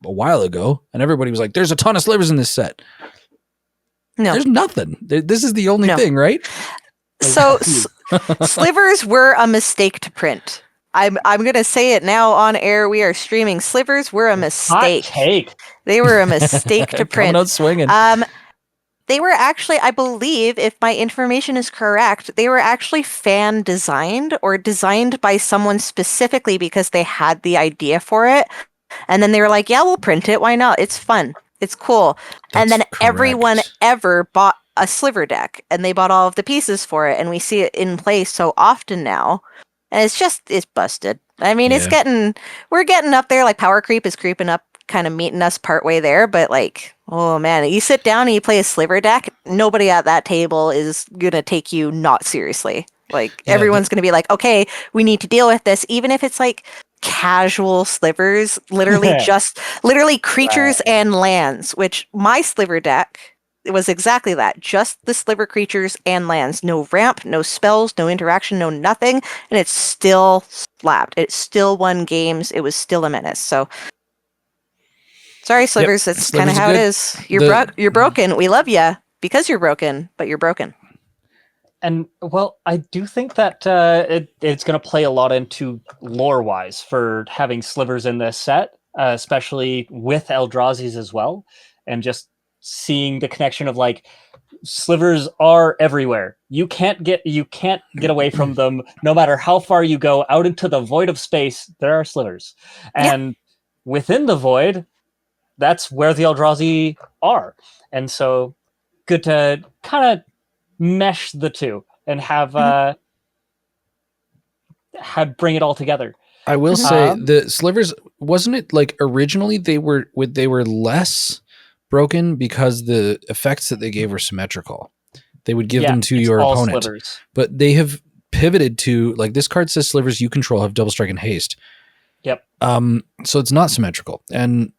a while ago, and everybody was like, "There's a ton of slivers in this set." No, there's nothing. This is the only thing, right? So slivers were a mistake to print. I'm going to say it now on air. We are streaming. Slivers were a mistake. Hot take. They were a mistake to print. Coming out swinging. They were actually, I believe, if my information is correct, they were actually fan designed or designed by someone specifically because they had the idea for it. And then they were like, yeah, we'll print it. Why not? It's fun. It's cool. And then everyone ever bought a sliver deck and they bought all of the pieces for it. And we see it in play so often now. And it's busted. I mean, we're getting up there. Like power creep is creeping up, kind of meeting us partway there. But like, oh man, you sit down and you play a sliver deck, nobody at that table is going to take you not seriously. Like everyone's going to be like, okay, we need to deal with this, even if it's like casual slivers, literally creatures and lands, which my sliver deck, it was exactly that. Just the sliver creatures and lands. No ramp, no spells, no interaction, no nothing. And it's still slapped. It still won games. It was still a menace. So sorry, slivers. That's kind of how it is. You're broken. We love you because you're broken, but you're broken. And well, I do think that it's going to play a lot into lore-wise for having slivers in this set, especially with Eldrazi's as well, and just seeing the connection of like slivers are everywhere. You can't get away from them. No matter how far you go out into the void of space, there are slivers, and within the void, that's where the Eldrazi are. And so, good to kind of mesh the two and have bring it all together. I will say the slivers, wasn't it like originally they were less broken because the effects that they gave were symmetrical. They would give them to your opponent. Slivers. But they have pivoted to, like, this card says slivers you control have double strike and haste. Yep. So it's not symmetrical. And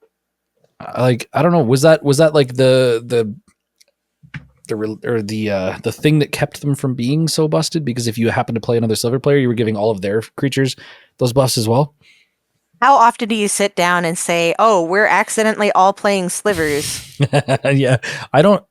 like, I don't know, was that like the thing that kept them from being so busted? Because if you happen to play another sliver player, you were giving all of their creatures those buffs as well. How often do you sit down and say, "Oh, we're accidentally all playing slivers"? Yeah, I don't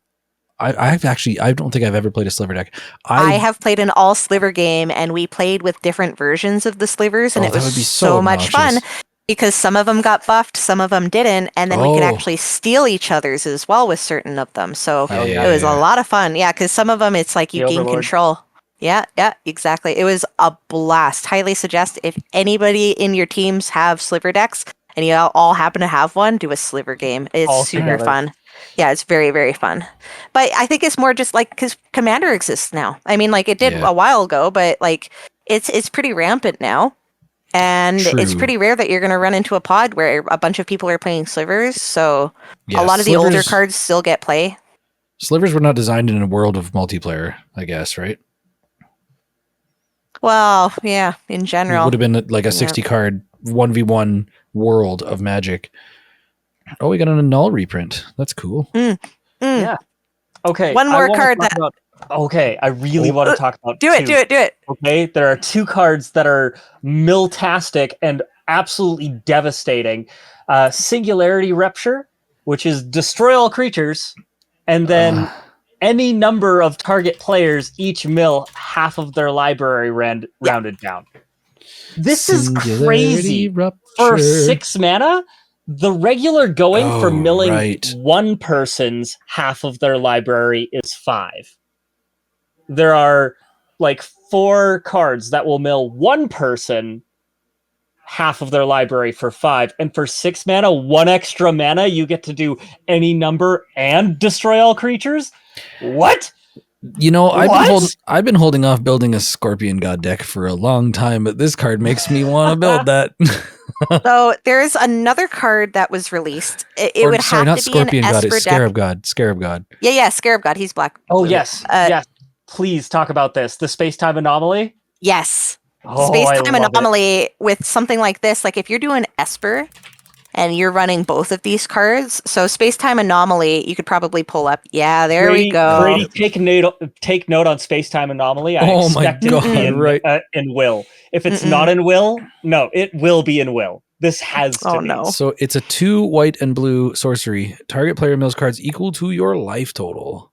think I've ever played a sliver deck. I have played an all sliver game, and we played with different versions of the slivers, and it was so much fun. Because some of them got buffed, some of them didn't, and then we could actually steal each other's as well with certain of them. So it was a lot of fun. Yeah, because some of them, it's like you gain control. Yeah, exactly. It was a blast. Highly suggest if anybody in your teams have sliver decks and you all happen to have one, do a sliver game. It's all super fun. Yeah, it's very, very fun. But I think it's more just like because Commander exists now. I mean, like it did a while ago, but like it's pretty rampant now. And it's pretty rare that you're going to run into a pod where a bunch of people are playing slivers. So a lot of the older cards still get play. Slivers were not designed in a world of multiplayer, I guess, right? Well, yeah, in general. It would have been like a 60 card 1v1 world of Magic. Oh, we got an null reprint. That's cool. Yeah. Okay. One more card that... I really want to talk about Do it. Okay, there are two cards that are miltastic and absolutely devastating. Singularity Rupture, which is destroy all creatures, and then any number of target players each mill half of their library rounded down. This Singularity is crazy. Rupture. For 6 mana, the regular going for milling one person's half of their library is 5. There are like 4 cards that will mill one person half of their library for 5, and for 6 mana, 1 extra mana, you get to do any number and destroy all creatures. What? You know, I've been holding off building a Scorpion God deck for a long time, but this card makes me want to build that. So there's another card that was released. It would have to be Scorpion an God, Esper it's Scarab God. Scarab God. Yeah, Scarab God. He's black. Oh yes, yes. Please talk about this. The space-time anomaly. Yes. Space-time anomaly with something like this. Like if you're doing Esper and you're running both of these cards, so space-time anomaly, you could probably pull up. Yeah, there we go. Brady, take note on space-time anomaly. I expect it to be in Will. If it's not in Will, no, it will be in Will. This has to be. No. So it's a 2 white and blue sorcery. Target player mills cards equal to your life total.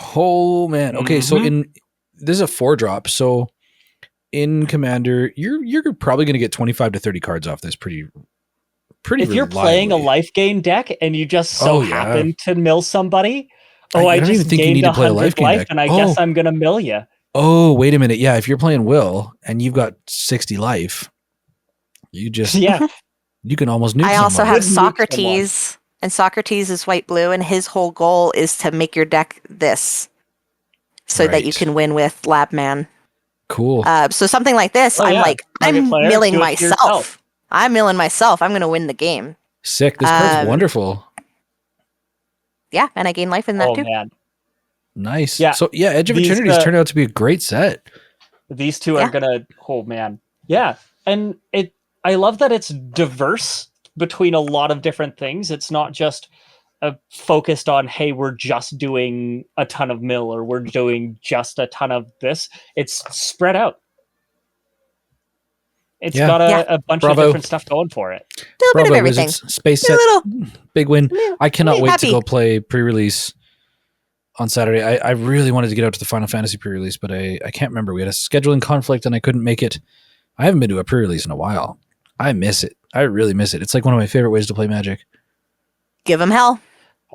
Oh man. Okay, so this is a 4-drop. So in Commander, you're probably going to get 25 to 30 cards off this pretty if you're playing a life gain deck and you just happen to mill somebody, I just even think you need to play a life gain deck, and I guess I'm going to mill you. Oh, wait a minute. Yeah, if you're playing Will and you've got 60 life, you just you can almost nuke I also have Socrates, and Socrates is white blue, and his whole goal is to make your deck this so that you can win with Labman. Cool. So something like this, I'm milling myself. I'm milling myself. I'm going to win the game. Sick. This card's wonderful. Yeah, and I gain life in that too. Man. Nice. Yeah. So yeah, Edge of Eternity's turned out to be a great set. These two are gonna. Oh man. Yeah, and I love that it's diverse between a lot of different things. It's not just focused on, hey, we're just doing a ton of mill or we're doing just a ton of this. It's spread out. It's got a bunch of different stuff going for it. A little bit of everything. Wizards. Space set, big win. I cannot wait to go play pre-release on Saturday. I really wanted to get out to the Final Fantasy pre-release, but I can't remember. We had a scheduling conflict and I couldn't make it. I haven't been to a pre-release in a while. I miss it. I really miss it. It's like one of my favorite ways to play Magic. Give them hell.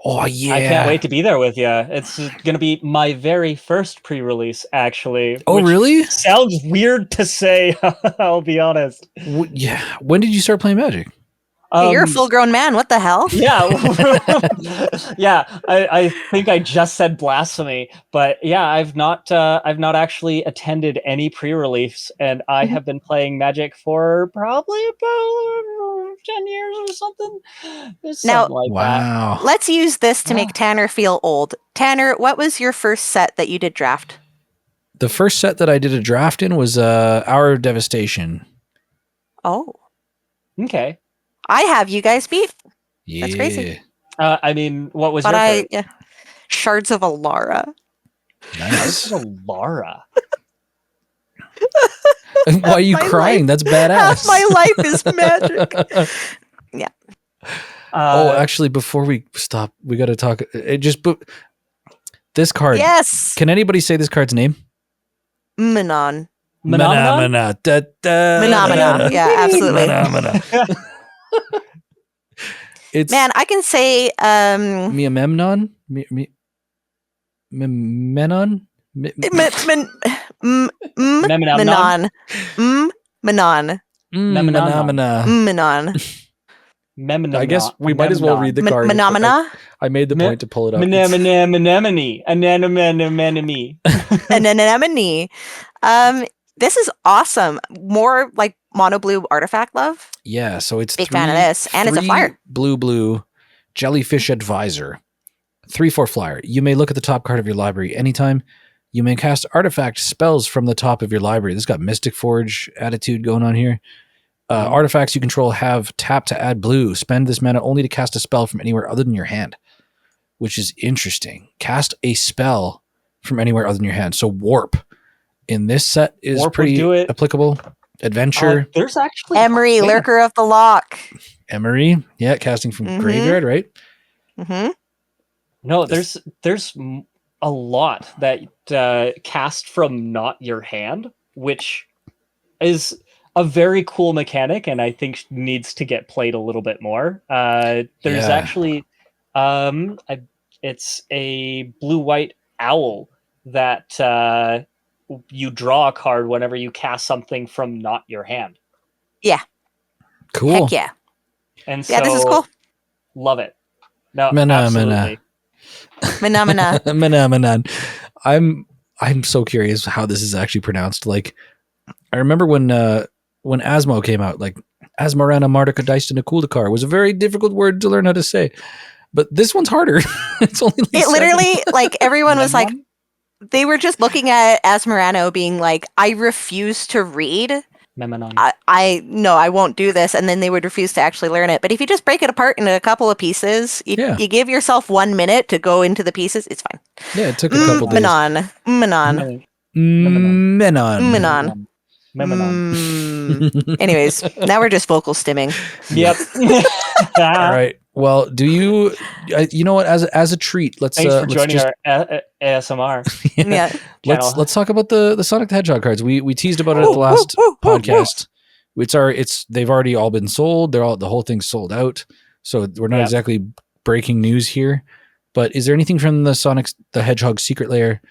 Oh, yeah. I can't wait to be there with you. It's going to be my very first pre-release, actually. Oh, really? Sounds weird to say, I'll be honest. Yeah. When did you start playing Magic? You're a full-grown man. What the hell? Yeah. Yeah. I think I just said blasphemy, but yeah, I've not actually attended any pre-release, and I have been playing Magic for probably about 10 years or something. Now, like wow. Let's use this to make Tanner feel old. Tanner, what was your first set that you did draft? The first set that I did a draft in was Hour of Devastation. Oh. Okay. I have you guys beat. Yeah. That's crazy. I mean, what was your first? Shards of Alara. Nice. Shards of Alara. Why are you crying? That's badass. Half my life is Magic. Yeah. Actually, before we stop, we got to talk. This card. Yes. Can anybody say this card's name? Manon. Phenomena. Phenomena. Yeah, absolutely. It's Man, I can say Menon? Menon? Menon. I guess we might as well read the card. Phenomena. I made the point to pull it up. Anemone. This is awesome. More like mono blue artifact love. Yeah, so it's big fan of this, and it's a flyer. Blue Jellyfish Advisor, 3/4 flyer. You may look at the top card of your library anytime. You may cast artifact spells from the top of your library. This got Mystic Forge attitude going on here. Artifacts you control have tap to add blue. Spend this mana only to cast a spell from anywhere other than your hand, which is interesting. Cast a spell from anywhere other than your hand. So Warp in this set is Warp pretty applicable. Adventure. There's actually Emery, Lurker of the Lock. Emery, yeah, casting from graveyard, right? Mm-hmm. No, there's a lot that cast from not your hand, which is a very cool mechanic, and I think needs to get played a little bit more. There's actually, it's a blue-white owl that you draw a card whenever you cast something from not your hand. Yeah. Cool. Heck yeah. And yeah, this is cool. Love it. No, absolutely. Phenomenon. I'm so curious how this is actually pronounced. Like, I remember when Asmo came out, like Asmarana Mardica Diced Kuldakar was a very difficult word to learn how to say. But this one's harder. It's only like it literally, like, everyone was like, they were just looking at Asmarano being like, I refuse to read. I won't do this. And then they would refuse to actually learn it. But if you just break it apart into a couple of pieces, you give yourself 1 minute to go into the pieces, it's fine. Yeah, it took a couple days. Menon. Anyways, now we're just vocal stimming. Yep. All right. Well, do you know what? As a treat, let's thanks for joining our ASMR. Yeah. Let's talk about the Sonic the Hedgehog cards. We teased about it at the last podcast. They've already all been sold. The whole thing's sold out. So we're not exactly breaking news here. But is there anything from the Sonic the Hedgehog Secret Lair?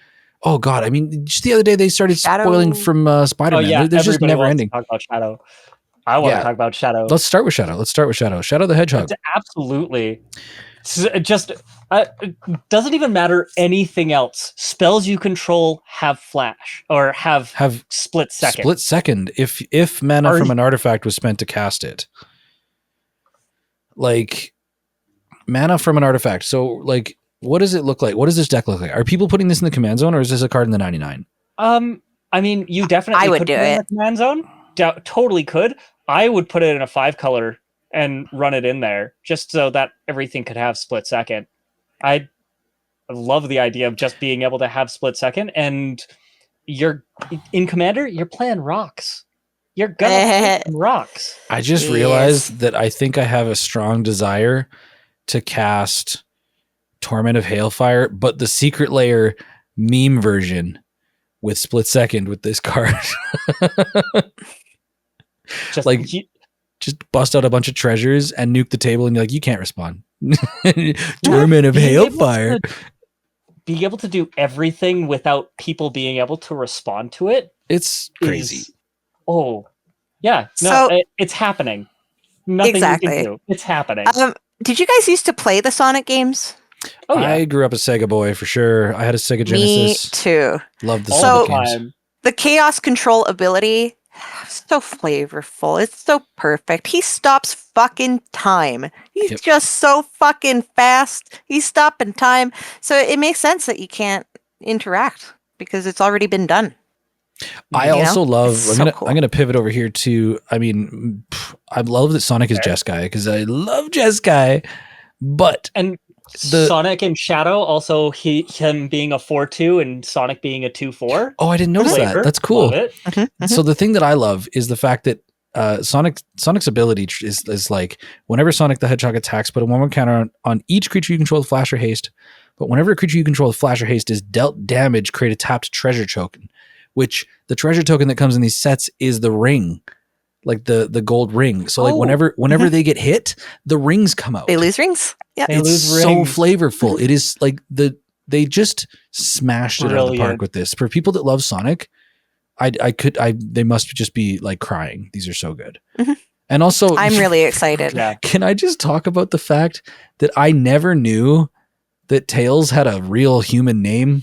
Oh God! I mean, just the other day they started spoiling from Spider-Man. Oh, yeah. There's just never ending. Talk about Shadow. I want to talk about Shadow. Let's start with Shadow. Shadow the Hedgehog. Absolutely. Just doesn't even matter anything else. Spells you control have flash or have split second. Split second if mana from an artifact was spent to cast it. Like mana from an artifact. So like What does it look like? What does this deck look like? Are people putting this in the command zone, or is this a card in the 99? I mean, you definitely I would could do put it in it. the command zone. Totally could. I would put it in a 5-color and run it in there just so that everything could have split second. I love the idea of just being able to have split second, and you're in Commander, you're playing rocks. You're gonna play some rocks. I just realized that I think I have a strong desire to cast Torment of Hailfire, but the Secret Layer meme version with split second with this card. Just like, just bust out a bunch of treasures and nuke the table, and you're like, you can't respond. Torment of Hailfire. Being able to do everything without people being able to respond to it. It's crazy. It's happening. Nothing you can do. It's happening. Did you guys used to play the Sonic games? Oh, yeah. I grew up a Sega boy for sure. I had a Sega Genesis. Me too. Loved the Sonic games. The Chaos Control ability, so flavorful. It's so perfect. He stops fucking time. He's just so fucking fast. He's stopping time. So it makes sense that you can't interact because it's already been done. I also love. I'm gonna pivot over here to. I mean, I love that Sonic is Jeskai because I love Jeskai, but Sonic and Shadow also him being a 4/2 and Sonic being a 2/4. Oh, I didn't notice that. That's cool. So the thing that I love is the fact that Sonic's ability is like whenever Sonic the Hedgehog attacks, put a 1/1 counter on each creature you control with Flash or Haste. But whenever a creature you control with Flash or Haste is dealt damage, create a tapped treasure token. Which the treasure token that comes in these sets is the ring, like the gold ring. So like whenever they get hit, the rings come out. They lose rings. Yeah, it's so flavorful. It is like they just smashed it out of the park with this. For people that love Sonic, they must just be like crying. These are so good. And also, I'm really excited. Can I just talk about the fact that I never knew that Tails had a real human name?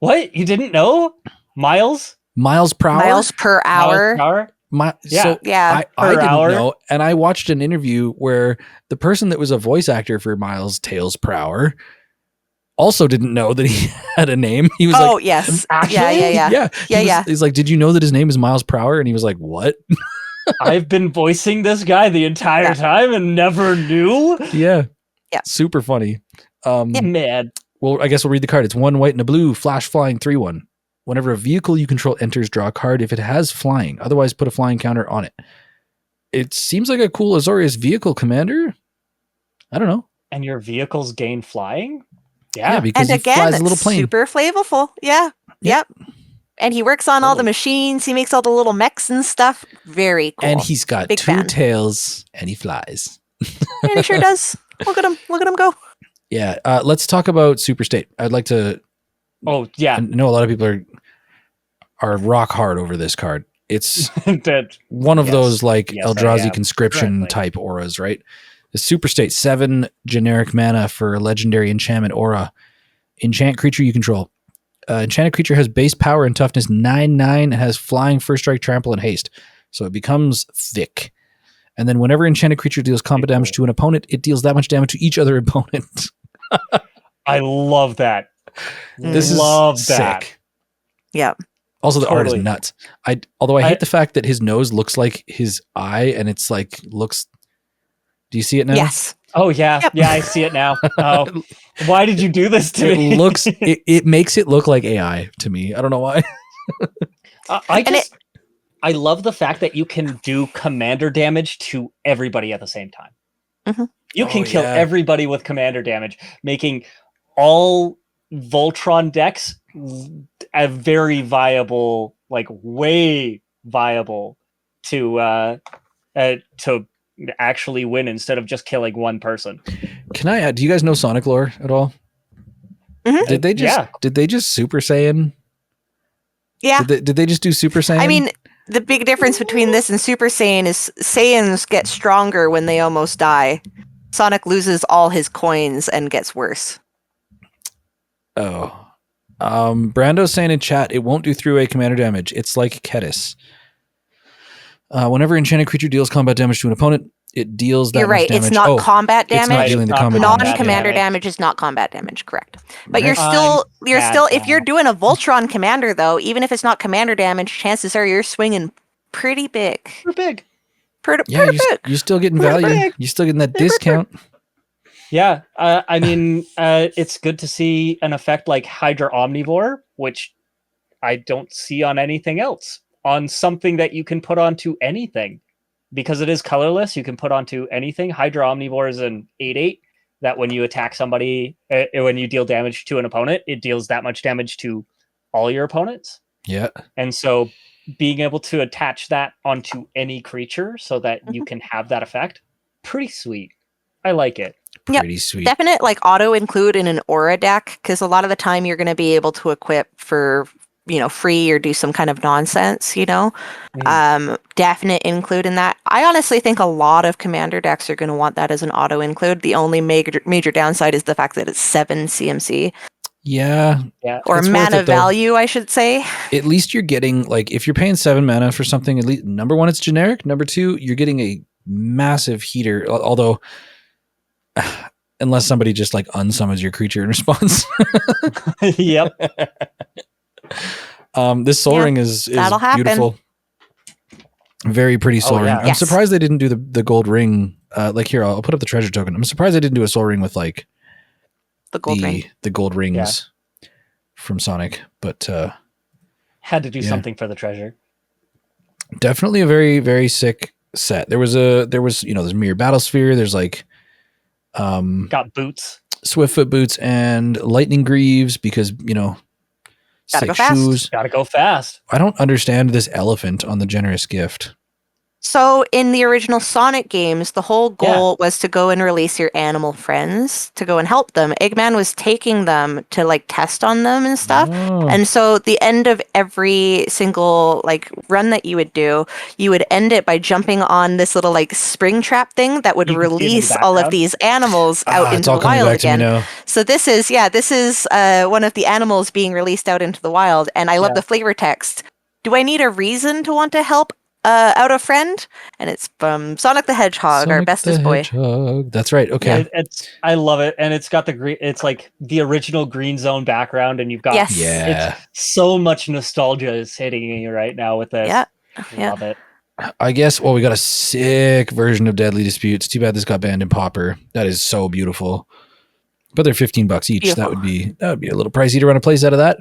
What? You didn't know? Miles per hour? Miles per hour. I didn't know. And I watched an interview where the person that was a voice actor for Miles Tails per hour also didn't know that he had a name. He was like, yes. Yeah. He's like, did you know that his name is Miles per hour? And he was like, what? I've been voicing this guy the entire time and never knew. Yeah. Super funny. Man. Well, I guess we'll read the card. It's 1 white and a blue, flash flying 3/1. Whenever a vehicle you control enters, draw a card if it has flying. Otherwise, put a flying counter on it. It seems like a cool Azorius vehicle commander. I don't know. And your vehicles gain flying? Yeah, because he flies a little plane. Super flavorful. Yeah. Yep. And he works on all the machines. He makes all the little mechs and stuff. Very cool. And he's got two tails and he flies. And he sure does. Look at him. Look at him go. Yeah. Let's talk about Super State. I'd like to. Oh, yeah. I know a lot of people are rock hard over this card. It's one of those like Eldrazi conscription type auras, right? The Super State, 7 generic mana for a legendary enchantment aura. Enchant creature you control. Enchanted creature has base power and toughness 9/9 and has flying, first strike, trample, and haste. So it becomes thick. And then whenever enchanted creature deals combat damage to an opponent, it deals that much damage to each other opponent. I love that. This is sick. Yeah. Also, the art is nuts. Although I hate the fact that his nose looks like his eye, and it's like looks. Do you see it now? Yes. Oh yeah, yeah, I see it now. Oh, why did you do this to me? It makes it look like AI to me. I don't know why. I love the fact that you can do commander damage to everybody at the same time. Mm-hmm. You can kill everybody with commander damage, making all Voltron decks a very viable, like way viable to actually win instead of just killing one person. Can I add? Do you guys know Sonic lore at all? Mm-hmm. Did they just Super Saiyan? Yeah. Did they just do Super Saiyan? I mean, the big difference between this and Super Saiyan is Saiyans get stronger when they almost die. Sonic loses all his coins and gets worse. Oh. Brando's saying in chat, it won't do 3-way commander damage. It's like Ketis. Whenever enchanted creature deals combat damage to an opponent, it deals that You're much right. damage. It's not combat It's not damage. dealing the combat damage. Non-commander damage is not combat damage, correct? But Right. you're still if you're doing a Voltron commander though, even if it's not commander damage, chances are you're swinging pretty big. We're big. Pretty big. You're still getting value. You're still getting that discount. Yeah, I mean, it's good to see an effect like Hydra Omnivore, which I don't see on anything else. On something that you can put onto anything. Because it is colorless, you can put onto anything. Hydra Omnivore is an 8/8 that when you attack somebody, when you deal damage to an opponent, it deals that much damage to all your opponents. Yeah. And so being able to attach that onto any creature so that you can have that effect, pretty sweet. I like it. Pretty sweet. Definite like auto include in an aura deck, because a lot of the time you're going to be able to equip for free or do some kind of nonsense, definite include in that. I honestly think a lot of commander decks are going to want that as an auto include. The only major downside is the fact that it's 7 CMC. Yeah. Or mana value, I should say. At least you're getting, like, if you're paying 7 mana for something, at least, number one, it's generic. Number two, you're getting a massive heater, although unless somebody just like unsummons your creature in response. Yep. This Soul Ring is beautiful. Very pretty Soul Ring. I'm surprised they didn't do the gold ring. Like here, I'll put up the treasure token. I'm surprised they didn't do a Soul Ring with like the gold rings from Sonic, but had to do something for the treasure. Definitely a very, very sick set. There was there's Mirror Battlesphere. There's like got boots, Swiftfoot boots, and Lightning Greaves because gotta go fast. Shoes. Gotta go fast. I don't understand this elephant on the generous gift. So in the original Sonic games, the whole goal was to go and release your animal friends to go and help them. Eggman was taking them to like test on them and stuff. Oh. And so the end of every single like run that you would do, you would end it by jumping on this little like spring trap thing that would release all of these animals out into the wild again. So this is one of the animals being released out into the wild. And I love the flavor text. Do I need a reason to want to help out a friend? And it's from Sonic the Hedgehog, our bestest boy. That's right. Okay. Yeah, I love it, and it's got the green. It's like the original Green Zone background, and you've got it's so much nostalgia is hitting you right now with this. Love it. I guess. Well, we got a sick version of Deadly Disputes. Too bad this got banned in Pauper. That is so beautiful. But they're $15 each. Beautiful. That would be a little pricey to run a play set of that.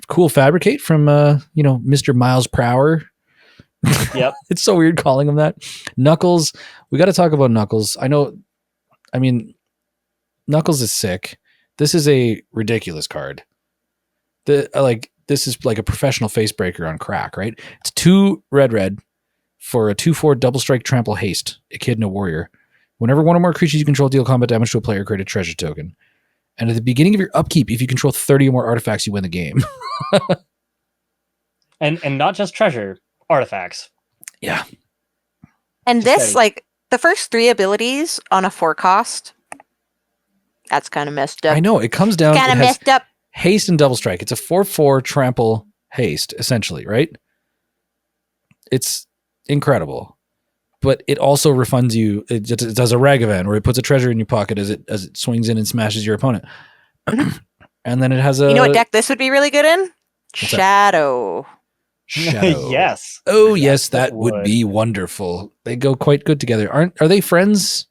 Cool Fabricate from Mr. Miles Prower. Yep. It's so weird calling him that. Knuckles. We got to talk about Knuckles. Knuckles is sick. This is a ridiculous card. This is like a professional face breaker on crack, right? It's 2 red for a 2/4 double strike trample haste, Echidna Warrior. Whenever one or more creatures you control deal combat damage to a player, create a treasure token. And at the beginning of your upkeep, if you control 30 or more artifacts, you win the game. and not just treasure. Artifacts. Yeah. And this, like, the first 3 abilities on a 4 cost, that's kind of messed up. I know. It comes down kind of messed up. Haste and double strike. It's a 4/4 trample haste, essentially, right? It's incredible. But it also refunds you. It does a Ragavan, where it puts a treasure in your pocket as it swings in and smashes your opponent. And then it has a... You know what deck this would be really good in? Shadow. Yes. Oh, yes, that would be wonderful. They go quite good together. Are they friends?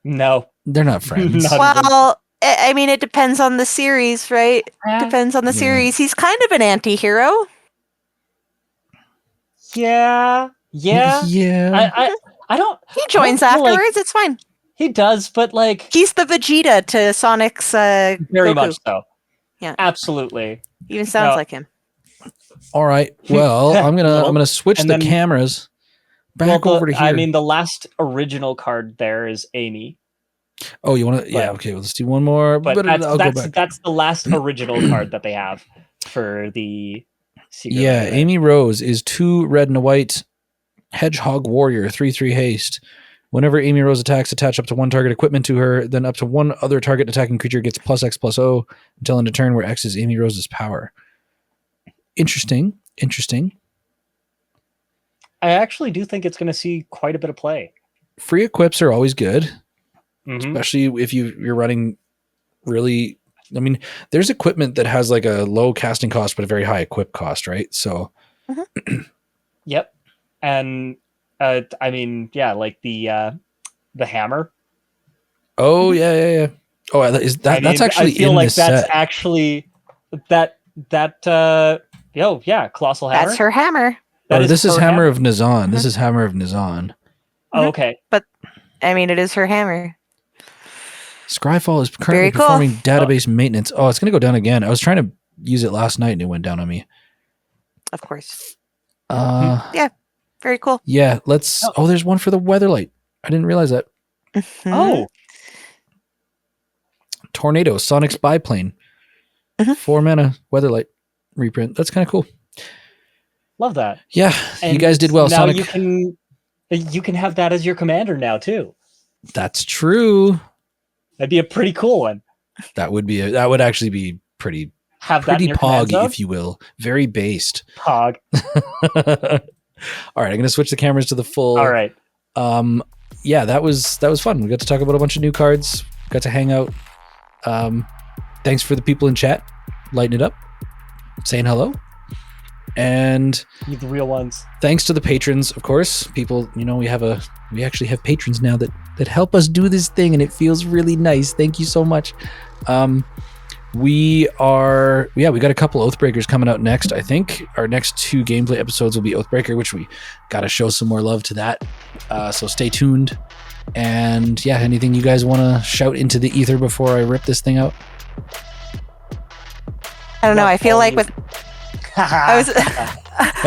No. They're not friends. Well, I mean, it depends on the series, right? Depends on the series. He's kind of an anti-hero. Yeah. I don't... He joins afterwards. Like, it's fine. He does, but like... He's the Vegeta to Sonic's Very Goku. much so. Yeah. Absolutely. Even sounds like him. All right. Well, I'm gonna switch the cameras back over to here. I mean, the last original card there is Amy. Oh, you want to? Yeah. Okay. Well, let's do one more. But that's the last original card that they have for the. Secret Amy Rose is 2 red and a white Hedgehog Warrior, 3/3 haste. Whenever Amy Rose attacks, attach up to 1 target equipment to her. Then up to 1 other target attacking creature gets +X/+O until end of turn, where X is Amy Rose's power. Interesting. I actually do think it's going to see quite a bit of play. free equips are always good, Mhm. especially if you're running really. I mean, there's equipment that has like a low casting cost but a very high equip cost, right? So, Yep. And I mean, yeah, like the hammer. oh yeah. Oh, is that that's actually I feel in like this that's set. actually that oh yeah, colossal hammer. That's her hammer. That Or this is her Hammer of Nazan. This is Hammer of Nazan. Oh, okay. But I mean, it is her hammer. Scryfall is currently Very cool. performing database maintenance. Oh, it's going to go down again. I was trying to use it last night and it went down on me. Of course. Yeah, Very cool. yeah. Let's. Oh, there's one for the Weatherlight. I didn't realize that. Mhm. Oh, Tornado Sonic's biplane. 4 mana Weatherlight reprint. That's kind of cool. love that. Yeah, And you guys did well, now Sonic. you can have that as your commander now too. That's true. That'd be a pretty cool one. That would actually be pretty Have that in your command pog, zone? if you will. Very based. Pog. All right, I'm gonna switch the cameras to the full. All right. Yeah, that was fun. We got to talk about a bunch of new cards. Got to hang out. Thanks for the people in chat, lighting it up, saying hello, and You the real ones. thanks to the patrons, of course. People, we actually have patrons now that help us do this thing, and it feels really nice. Thank you so much. We got a couple Oathbreakers coming out next. I think our next 2 gameplay episodes will be Oathbreaker, which we got to show some more love to that. So stay tuned. And yeah, anything you guys want to shout into the ether before I rip this thing out? I don't know. I feel like with I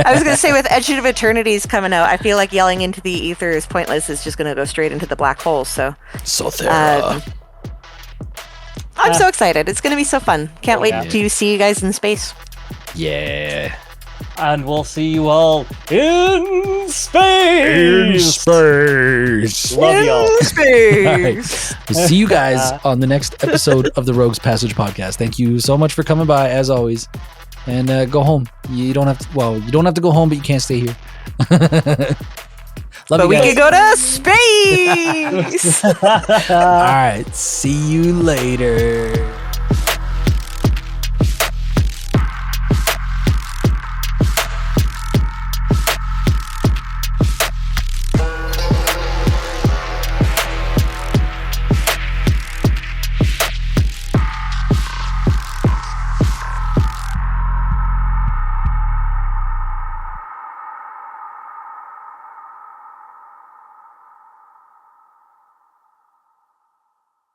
I was going to say with Edge of Eternity's coming out, I feel like yelling into the ether is pointless. It's just going to go straight into the black hole. So Sothera. I'm so excited. It's going to be so fun. Can't wait Yeah. to see you guys in space. Yeah. And we'll see you all in space. space. Love y'all. In space. All right. We'll see you guys on the next episode of the Rogues Passage podcast. Thank you so much for coming by, as always. And go home. You don't have to. Well, you don't have to go home, but you can't stay here. Love But you we guys. can go to space. All right. See you later.